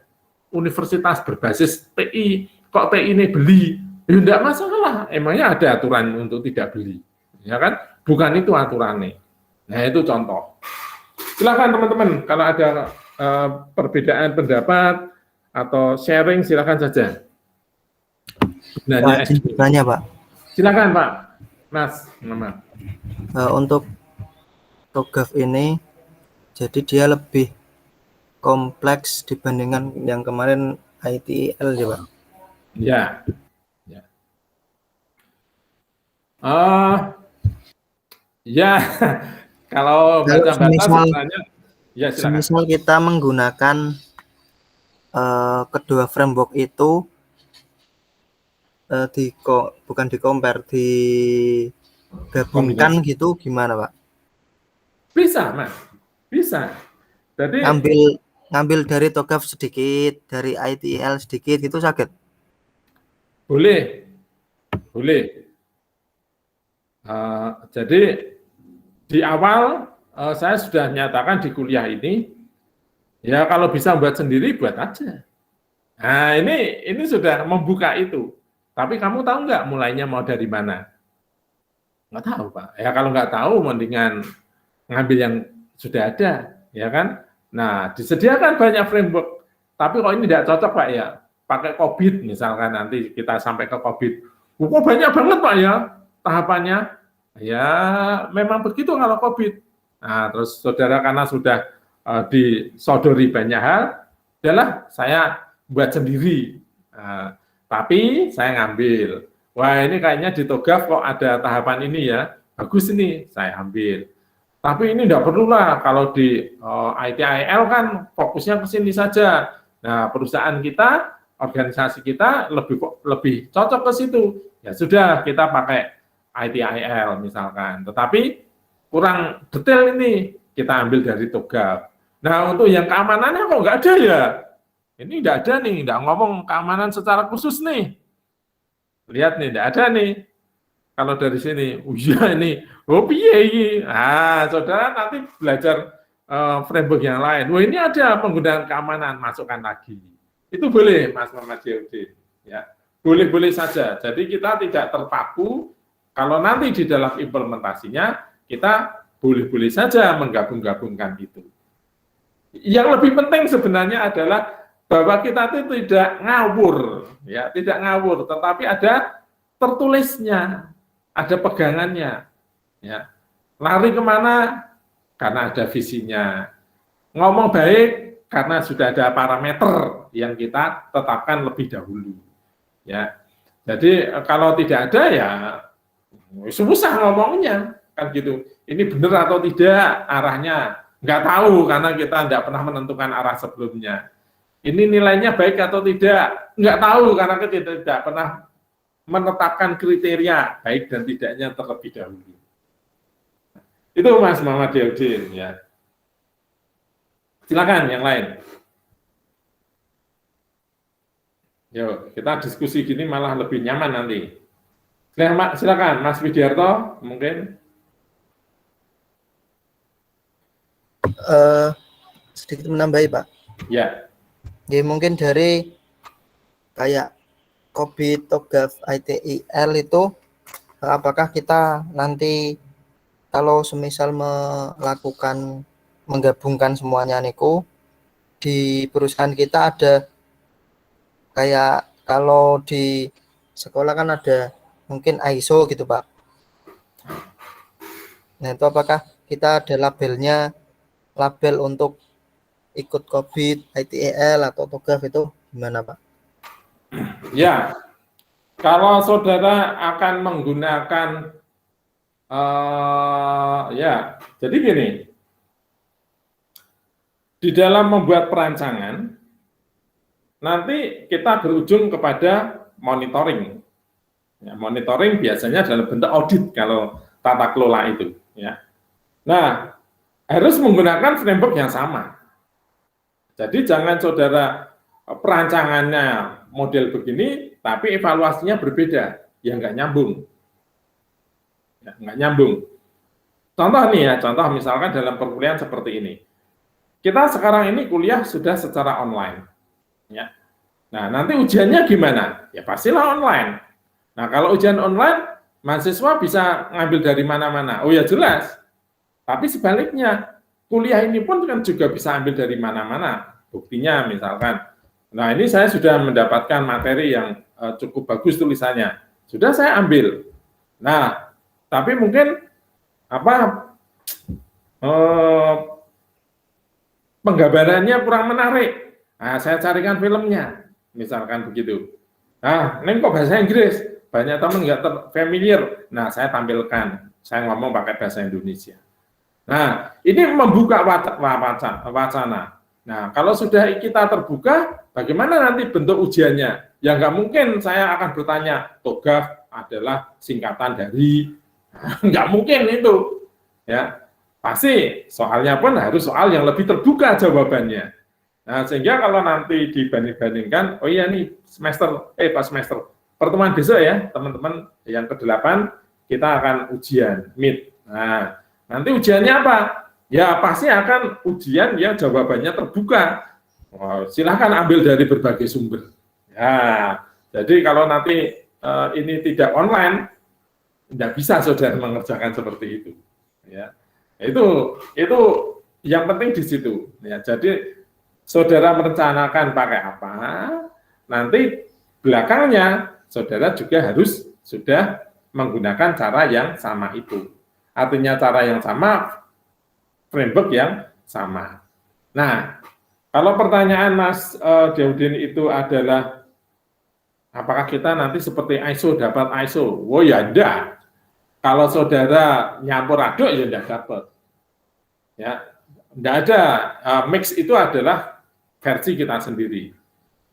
universitas berbasis TI, kok TI ini beli? Ya enggak masalah, emangnya ada aturan untuk tidak beli. Ya kan? Bukan itu aturannya. Nah, itu contoh. Silakan teman-teman, kalau ada perbedaan pendapat atau sharing silakan saja. Pak, Nanya izin tanya Pak, silakan Pak Mas Muhammad. untuk TOGAF ini jadi dia lebih kompleks dibandingkan yang kemarin ITIL ya Pak. Ya. Ya. Ya, kalau baca-baca semisal- sebenarnya ya silakan. Semisal kita menggunakan kedua framework itu bukan di-compare, digabungkan gitu gimana Pak? Bisa, Mas. Bisa. Jadi Ngambil dari TOGAF sedikit, dari ITIL sedikit itu sakit? boleh. Jadi di awal saya sudah nyatakan di kuliah ini, ya kalau bisa buat sendiri buat aja. Nah ini sudah membuka itu. Tapi kamu tahu nggak mulainya mau dari mana? Nggak tahu Pak. Ya kalau nggak tahu mendingan ngambil yang sudah ada, ya kan? Nah disediakan banyak framework. Tapi kalau ini tidak cocok Pak ya, pakai COVID misalkan nanti kita sampai ke COVID. Kok banyak banget Pak ya tahapannya? Ya memang begitu kalau COVID. Nah terus saudara karena sudah disodori banyak hal, udahlah saya buat sendiri. Nah, tapi saya ngambil. Wah ini kayaknya di TOGAF kok ada tahapan ini ya, bagus ini saya ambil. Tapi ini tidak perlu lah kalau di ITIL kan fokusnya ke sini saja. Nah perusahaan kita, organisasi kita lebih cocok ke situ. Ya sudah kita pakai ITIL misalkan. Tetapi kurang detail ini kita ambil dari TOGAF. Nah untuk yang keamanannya kok nggak ada ya? Ini nggak ada nih, nggak ngomong keamanan secara khusus nih. Lihat nih, nggak ada nih. Kalau dari sini, iya ini, piye ini. Nah, saudara nanti belajar framework yang lain. Wah ini ada penggunaan keamanan, masukkan lagi. Itu boleh, Mas Muhammad Jayudin. Ya, boleh-boleh saja. Jadi kita tidak terpaku. Kalau nanti di dalam implementasinya, kita boleh-boleh saja menggabung-gabungkan itu. Yang lebih penting sebenarnya adalah bahwa kita itu tidak ngawur, ya, tidak ngawur, tetapi ada tertulisnya, ada pegangannya, ya. Lari kemana? Karena ada visinya. Ngomong baik karena sudah ada parameter yang kita tetapkan lebih dahulu, ya. Jadi kalau tidak ada ya susah ngomongnya, kan gitu. Ini benar atau tidak arahnya? Nggak tahu karena kita tidak pernah menentukan arah sebelumnya. Ini nilainya baik atau tidak? Nggak tahu karena kita tidak pernah menetapkan kriteria baik dan tidaknya terlebih dahulu. Itu Mas Muhammad Jayudin ya. Silakan yang lain. Yuk, kita diskusi gini malah lebih nyaman nanti. Silakan Mas Widiarto mungkin. Sedikit menambahi Pak. Ya. Ya mungkin dari kayak COVID, TOGAF, ITIL itu apakah kita nanti kalau semisal menggabungkan semuanya niku di perusahaan kita ada kayak kalau di sekolah kan ada mungkin ISO gitu Pak. Nah itu apakah kita ada label untuk ikut COVID, ITIL atau TOGAF itu gimana Pak? Ya, kalau saudara akan menggunakan, ya, jadi gini, di dalam membuat perancangan, nanti kita berujung kepada monitoring. Ya, monitoring biasanya dalam bentuk audit kalau tata kelola itu. Ya. Nah, harus menggunakan framework yang sama. Jadi jangan saudara perancangannya model begini, tapi evaluasinya berbeda, ya nggak nyambung. Ya, nggak nyambung. Contoh nih ya, contoh misalkan dalam perkuliahan seperti ini. Kita sekarang ini kuliah sudah secara online. Ya. Nah, nanti ujiannya gimana? Ya pastilah online. Nah, kalau ujian online, mahasiswa bisa ngambil dari mana-mana. Oh ya jelas. Tapi sebaliknya, kuliah ini pun kan juga bisa ambil dari mana-mana. Buktinya misalkan Nah, ini saya sudah mendapatkan materi yang cukup bagus tulisannya. Sudah saya ambil. Nah, tapi mungkin penggambarannya kurang menarik. Nah, saya carikan filmnya, misalkan begitu. Nah, ini kok bahasa Inggris, banyak teman nggak familiar. Nah, saya tampilkan, saya ngomong pakai bahasa Indonesia. Nah, ini membuka wacana. Nah, kalau sudah kita terbuka, bagaimana nanti bentuk ujiannya? Ya nggak mungkin saya akan bertanya, TOGAF adalah singkatan dari, nggak mungkin itu. Ya, pasti soalnya pun harus soal yang lebih terbuka jawabannya. Nah, sehingga kalau nanti dibanding-bandingkan, oh iya nih pas semester pertemuan besok ya, teman-teman yang ke-8 kita akan ujian mid. Nah, nanti ujiannya apa? Ya pasti akan ujian yang jawabannya terbuka. Oh, silahkan ambil dari berbagai sumber. Ya, jadi kalau nanti ini tidak online, tidak bisa saudara mengerjakan seperti itu. Ya, itu yang penting di situ. Ya, jadi saudara merencanakan pakai apa, nanti belakangnya saudara juga harus sudah menggunakan cara yang sama itu. Artinya cara yang sama, framework yang sama. Nah, kalau pertanyaan Mas Daudin itu adalah apakah kita nanti seperti ISO, dapat ISO? Oh ya enggak. Kalau saudara nyampur aduk ya enggak dapat. Ya, enggak ada. Mix itu adalah versi kita sendiri.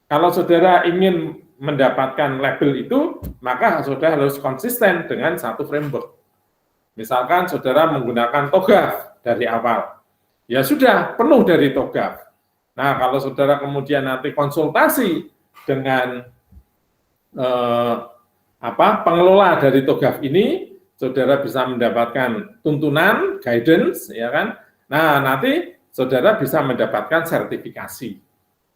Kalau saudara ingin mendapatkan label itu, maka saudara harus konsisten dengan satu framework. Misalkan saudara menggunakan TOGAF dari awal, ya sudah penuh dari TOGAF. Nah, kalau saudara kemudian nanti konsultasi dengan pengelola dari TOGAF ini, saudara bisa mendapatkan tuntunan, guidance, ya kan? Nah, nanti saudara bisa mendapatkan sertifikasi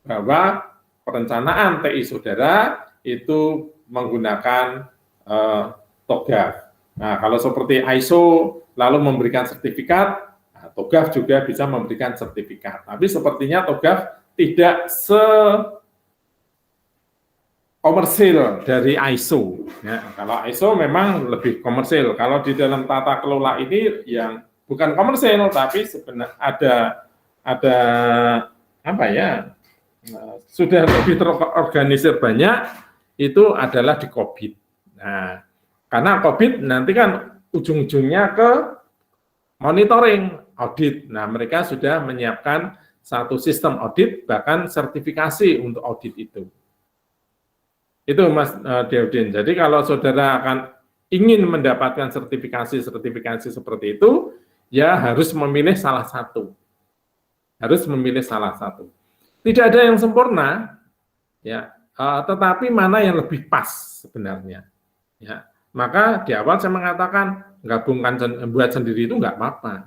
bahwa perencanaan TI saudara itu menggunakan TOGAF. Nah, kalau seperti ISO lalu memberikan sertifikat, nah, TOGAF juga bisa memberikan sertifikat. Tapi sepertinya TOGAF tidak komersil dari ISO. Ya, kalau ISO memang lebih komersil. Kalau di dalam tata kelola ini yang bukan komersil, tapi sebenarnya ada sudah lebih terorganisir banyak, itu adalah di COVID. Nah, karena COVID nanti kan ujung-ujungnya ke monitoring, audit. Nah, mereka sudah menyiapkan satu sistem audit, bahkan sertifikasi untuk audit itu. Itu Mas Daudin. Jadi kalau saudara akan ingin mendapatkan sertifikasi seperti itu, ya harus memilih salah satu. Harus memilih salah satu. Tidak ada yang sempurna, ya, tetapi mana yang lebih pas sebenarnya. Ya, maka di awal saya mengatakan gabungkan buat sendiri itu nggak apa-apa.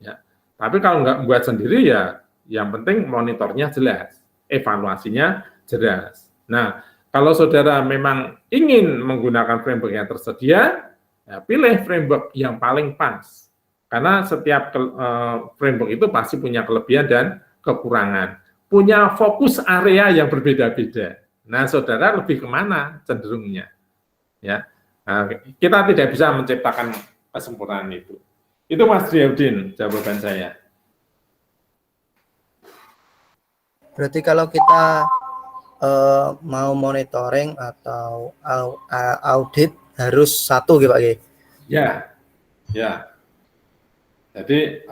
Ya, tapi kalau nggak buat sendiri ya, yang penting monitornya jelas, evaluasinya jelas. Nah, kalau saudara memang ingin menggunakan framework yang tersedia, ya, pilih framework yang paling pas. Karena setiap framework itu pasti punya kelebihan dan kekurangan. Punya fokus area yang berbeda-beda. Nah, saudara lebih kemana cenderungnya? Ya, nah, kita tidak bisa menciptakan kesempurnaan itu. Itu Mas Daudin, jawaban saya. Berarti kalau kita mau monitoring atau audit harus satu gitu Pak? Ya, ya. Jadi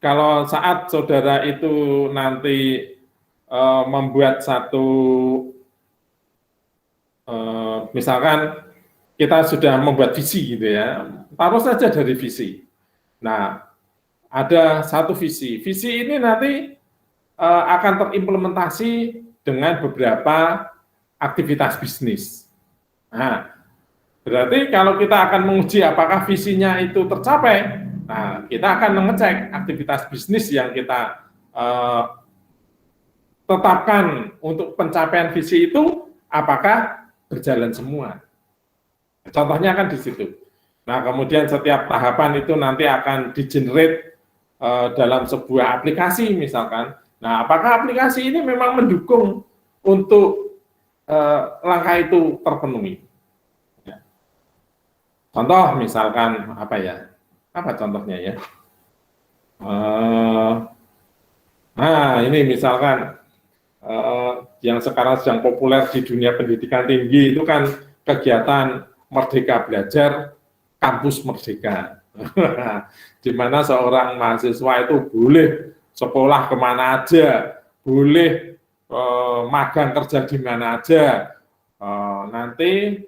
kalau saat saudara itu nanti membuat satu, misalkan kita sudah membuat visi gitu ya, taruh saja dari visi. Nah, ada satu visi. Visi ini nanti akan terimplementasi dengan beberapa aktivitas bisnis. Nah, berarti kalau kita akan menguji apakah visinya itu tercapai, nah, kita akan mengecek aktivitas bisnis yang kita tetapkan untuk pencapaian visi itu apakah berjalan semua. Contohnya kan di situ. Nah, kemudian setiap tahapan itu nanti akan di-generate dalam sebuah aplikasi misalkan, Nah, apakah aplikasi ini memang mendukung untuk langkah itu terpenuhi? Ya. Contoh misalkan apa ya? Apa contohnya ya? Nah, ini misalkan yang sekarang sedang populer di dunia pendidikan tinggi itu kan kegiatan Merdeka Belajar, Kampus Merdeka. Di mana seorang mahasiswa itu boleh sekolah kemana aja, boleh magang kerja di mana aja. Nanti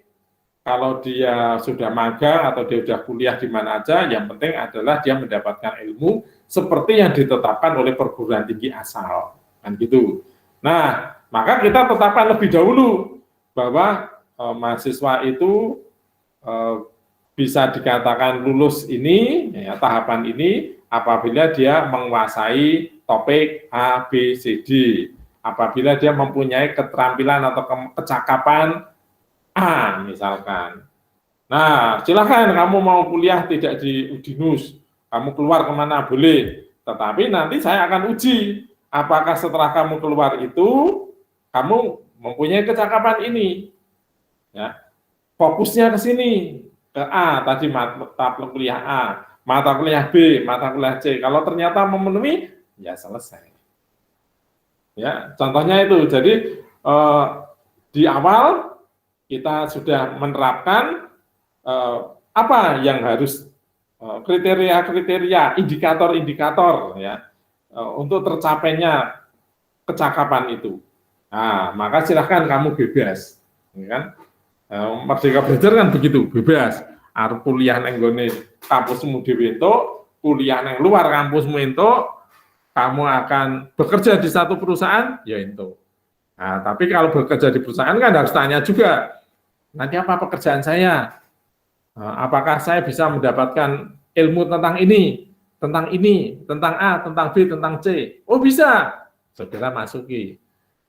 kalau dia sudah magang atau dia sudah kuliah di mana aja, yang penting adalah dia mendapatkan ilmu seperti yang ditetapkan oleh perguruan tinggi asal, kan gitu. Nah, maka kita tetapkan lebih dahulu bahwa mahasiswa itu bisa dikatakan lulus ini, ya, tahapan ini, apabila dia menguasai topik A, B, C, D. Apabila dia mempunyai keterampilan atau kecakapan A misalkan. Nah, silakan kamu mau kuliah tidak di Udinus, kamu keluar kemana boleh. Tetapi nanti saya akan uji, apakah setelah kamu keluar itu, kamu mempunyai kecakapan ini. Ya, fokusnya ke sini, ke A, tadi mata kuliah A, mata kuliah B, mata kuliah C. Kalau ternyata memenuhi, ya selesai. Ya, contohnya itu. Jadi di awal kita sudah menerapkan apa yang harus kriteria-kriteria, indikator-indikator ya untuk tercapainya kecakapan itu. Nah, maka silahkan kamu bebas, ya kan? Merdeka Belajar kan begitu, bebas. Arep kuliah nang nggone kampusmu dhewe entuk, kuliah nang luar kampusmu entuk, kamu akan bekerja di satu perusahaan, ya entuk. Nah, tapi kalau bekerja di perusahaan kan harus tanya juga, nanti apa pekerjaan saya? Apakah saya bisa mendapatkan ilmu tentang ini, tentang A, tentang B, tentang C? Oh bisa, saudara masuki.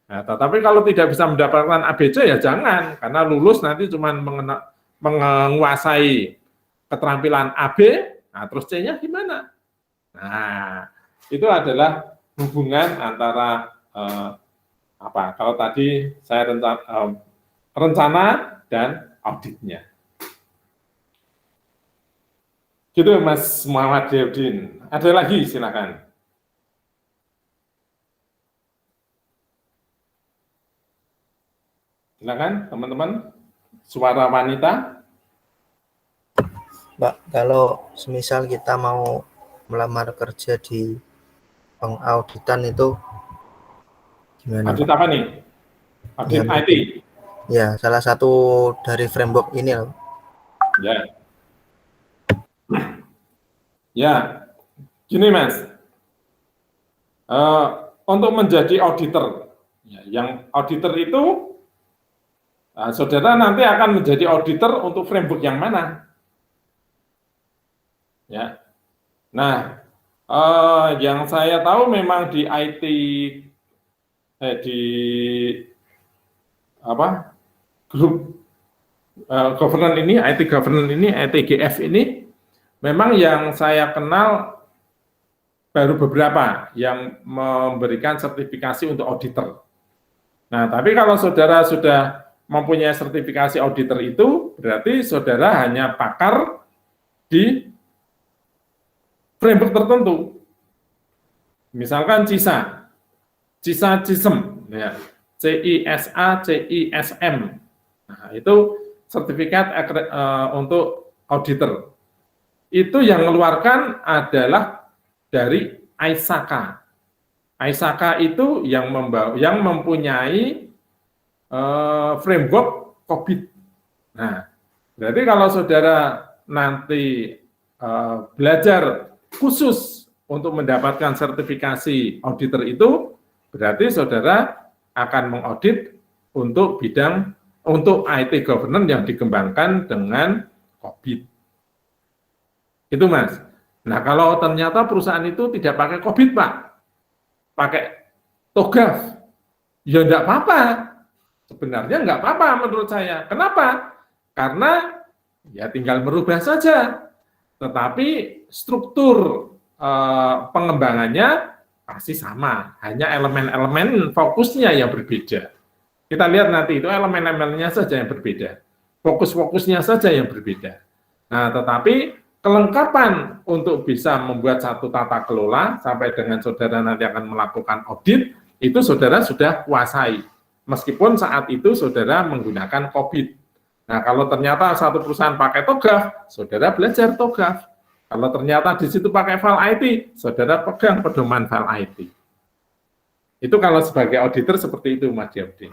Nah, tetapi kalau tidak bisa mendapatkan ABC ya jangan, karena lulus nanti cuma menguasai keterampilan AB, nah terus C-nya gimana? Nah, itu adalah hubungan antara apa? Kalau tadi saya rencana dan auditnya. Gitu Mas Muhammad Deodin. Ada lagi silakan. Silakan teman-teman. Suara wanita. Mbak, kalau semisal kita mau melamar kerja di pengauditan itu gimana? Audit apa nih? Audit Ya, IT. Ya, salah satu dari framework ini loh. Ya. Ya, gini Mas, untuk menjadi auditor, ya, yang auditor itu, saudara nanti akan menjadi auditor untuk framework yang mana? Ya, nah, yang saya tahu memang di IT, di apa grup governance ini, IT governance ini, ITGF ini. Memang yang saya kenal baru beberapa yang memberikan sertifikasi untuk auditor. Nah, tapi kalau saudara sudah mempunyai sertifikasi auditor itu, berarti saudara hanya pakar di framework tertentu. Misalkan CISA, CISM, ya, CISA, CISM. Nah, itu sertifikat untuk auditor. Itu yang mengeluarkan adalah dari ISAKA. ISAKA itu yang mempunyai framework COVID. Nah, berarti kalau saudara nanti belajar khusus untuk mendapatkan sertifikasi auditor itu, berarti saudara akan mengaudit untuk bidang untuk IT governance yang dikembangkan dengan COVID. Itu Mas. Nah, kalau ternyata perusahaan itu tidak pakai COVID, Pak, pakai TOGAF, ya enggak apa-apa. Sebenarnya enggak apa-apa menurut saya. Kenapa? Karena ya tinggal merubah saja. Tetapi struktur pengembangannya pasti sama, hanya elemen-elemen fokusnya yang berbeda. Kita lihat nanti itu elemen-elemennya saja yang berbeda, fokus-fokusnya saja yang berbeda. Nah, tetapi kelengkapan untuk bisa membuat satu tata kelola sampai dengan saudara nanti akan melakukan audit, itu saudara sudah kuasai. Meskipun saat itu saudara menggunakan COVID. Nah, kalau ternyata satu perusahaan pakai TOGAF, saudara belajar TOGAF. Kalau ternyata di situ pakai file IT, saudara pegang pedoman file IT. Itu kalau sebagai auditor seperti itu, Mas Diabdin.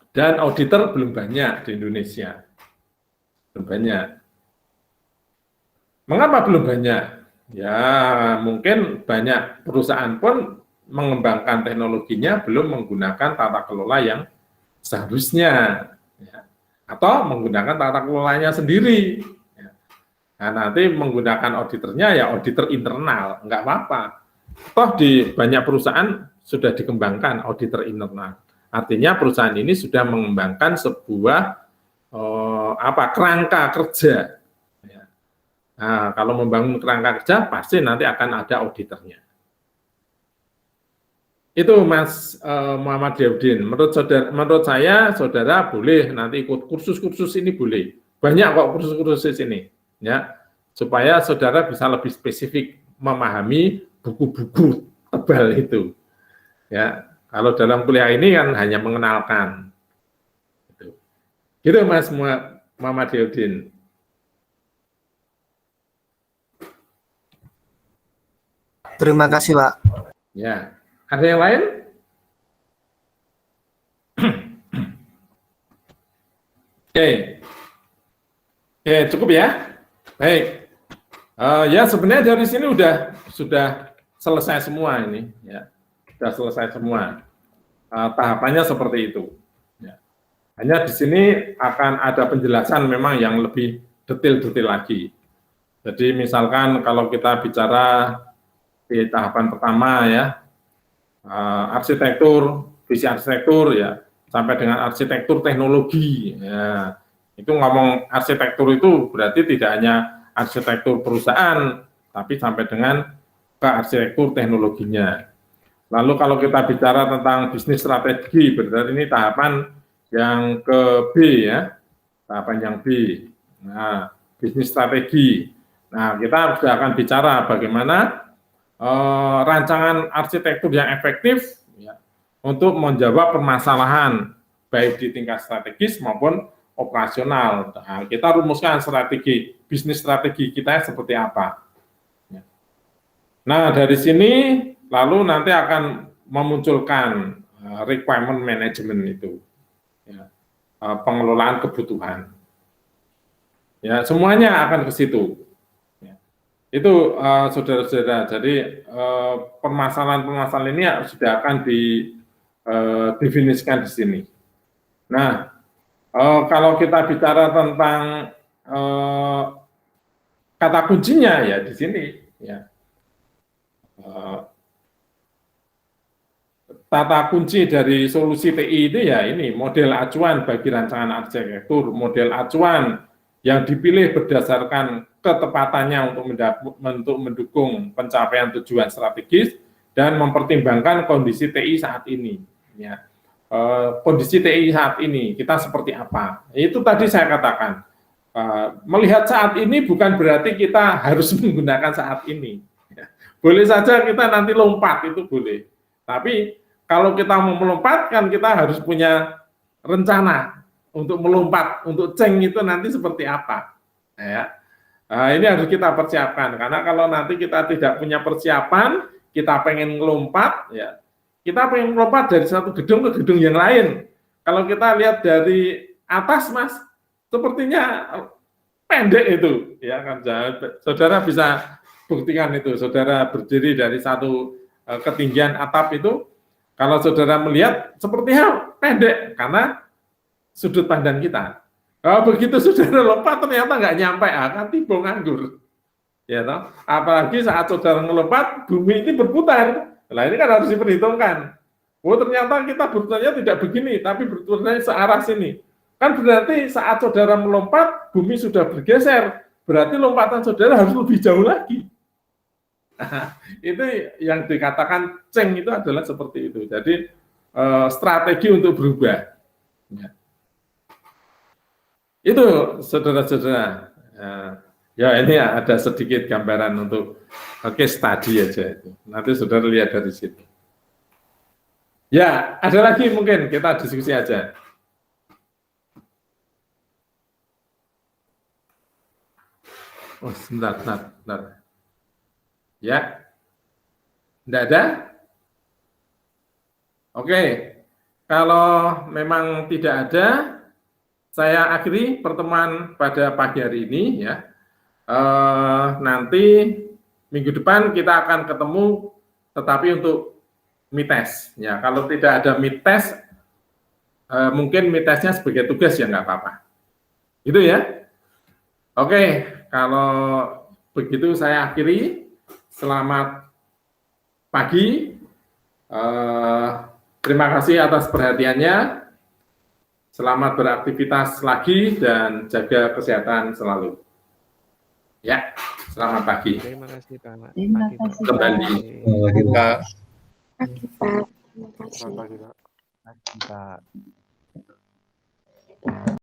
Dan auditor belum banyak di Indonesia. Belum banyak. Mengapa belum banyak? Ya, mungkin banyak perusahaan pun mengembangkan teknologinya belum menggunakan tata kelola yang seharusnya, ya. Atau menggunakan tata kelolanya sendiri. Ya. Nah, nanti menggunakan auditornya ya auditor internal, enggak apa-apa. Toh di banyak perusahaan sudah dikembangkan auditor internal. Artinya perusahaan ini sudah mengembangkan sebuah kerangka kerja. Ya. Nah, kalau membangun kerangka kerja pasti nanti akan ada auditornya. Itu Mas Muhammad Diabdin. Menurut saya saudara boleh nanti ikut kursus-kursus ini boleh. Banyak kok kursus-kursus ini, ya, supaya saudara bisa lebih spesifik memahami buku-buku tebal itu. Ya, kalau dalam kuliah ini kan hanya mengenalkan. Gitu Mas Muhammad Diabdin. Terima kasih, Pak. Ya. Ada yang lain? Oke, cukup ya. Baik. Ya sebenarnya dari sini sudah selesai semua ini. Ya, sudah selesai semua. Tahapannya seperti itu. Ya. Hanya di sini akan ada penjelasan memang yang lebih detail-detail lagi. Jadi misalkan kalau kita bicara di tahapan pertama ya. Arsitektur, visi arsitektur ya, sampai dengan arsitektur teknologi ya. Itu ngomong arsitektur itu berarti tidak hanya arsitektur perusahaan, tapi sampai dengan ke arsitektur teknologinya. Lalu kalau kita bicara tentang bisnis strategi, berarti ini tahapan yang ke B ya, tahapan yang B. Nah, bisnis strategi. Nah, kita sudah akan bicara bagaimana rancangan arsitektur yang efektif ya, untuk menjawab permasalahan baik di tingkat strategis maupun operasional. Nah, kita rumuskan strategi, bisnis strategi kita seperti apa. Ya. Nah, dari sini lalu nanti akan memunculkan requirement management itu, ya, pengelolaan kebutuhan. Ya, semuanya akan ke situ. Itu saudara-saudara, jadi permasalahan-permasalahan ini sudah akan didefinisikan di sini. Nah, kalau kita bicara tentang kata kuncinya ya di sini, ya, tata kunci dari solusi TI itu ya ini model acuan bagi rancangan arsitektur, model acuan yang dipilih berdasarkan ketepatannya untuk mendukung pencapaian tujuan strategis dan mempertimbangkan kondisi TI saat ini. Ya. Kondisi TI saat ini kita seperti apa? Itu tadi saya katakan. Melihat saat ini bukan berarti kita harus menggunakan saat ini. Ya. Boleh saja kita nanti lompat itu boleh. Tapi kalau kita mau melompat kan kita harus punya rencana untuk melompat, untuk ceng itu nanti seperti apa. Ya. Nah, ini harus kita persiapkan, karena kalau nanti kita tidak punya persiapan, kita pengen ngelompat, ya, kita pengen melompat dari satu gedung ke gedung yang lain. Kalau kita lihat dari atas, Mas, sepertinya pendek itu, ya kan? Saudara bisa buktikan itu, saudara berdiri dari satu ketinggian atap itu, kalau saudara melihat sepertinya pendek, karena sudut pandang kita. Begitu saudara lompat ternyata nggak nyampe, kan tiba nganggur. Ya toh? Apalagi saat saudara ngelompat, bumi ini berputar. Nah ini kan harus diperhitungkan. Oh ternyata kita berputarnya tidak begini, tapi berputarnya searah sini. Kan berarti saat saudara melompat, bumi sudah bergeser. Berarti lompatan saudara harus lebih jauh lagi. Itu yang dikatakan ceng itu adalah seperti itu. Jadi strategi untuk berubah. Ya. Itu saudara-saudara. Ya ini ya, ada sedikit gambaran untuk case study aja itu. Nanti saudara lihat dari situ. Ya, ada lagi mungkin kita diskusi aja. Oh, sebentar. Ya, tidak ada? Oke, kalau memang tidak ada, saya akhiri pertemuan pada pagi hari ini ya. Nanti minggu depan kita akan ketemu, tetapi untuk mites. Ya, kalau tidak ada mites, mungkin mitesnya sebagai tugas ya nggak apa-apa. Gitu ya. Oke, kalau begitu saya akhiri. Selamat pagi. Terima kasih atas perhatiannya. Selamat beraktivitas lagi dan jaga kesehatan selalu. Ya, selamat pagi. Terima kasih Pak. Terima Pagi, Pak. kasih, Kembali. Pak. Pagi, Pak. Terima kasih. Pagi, Pak.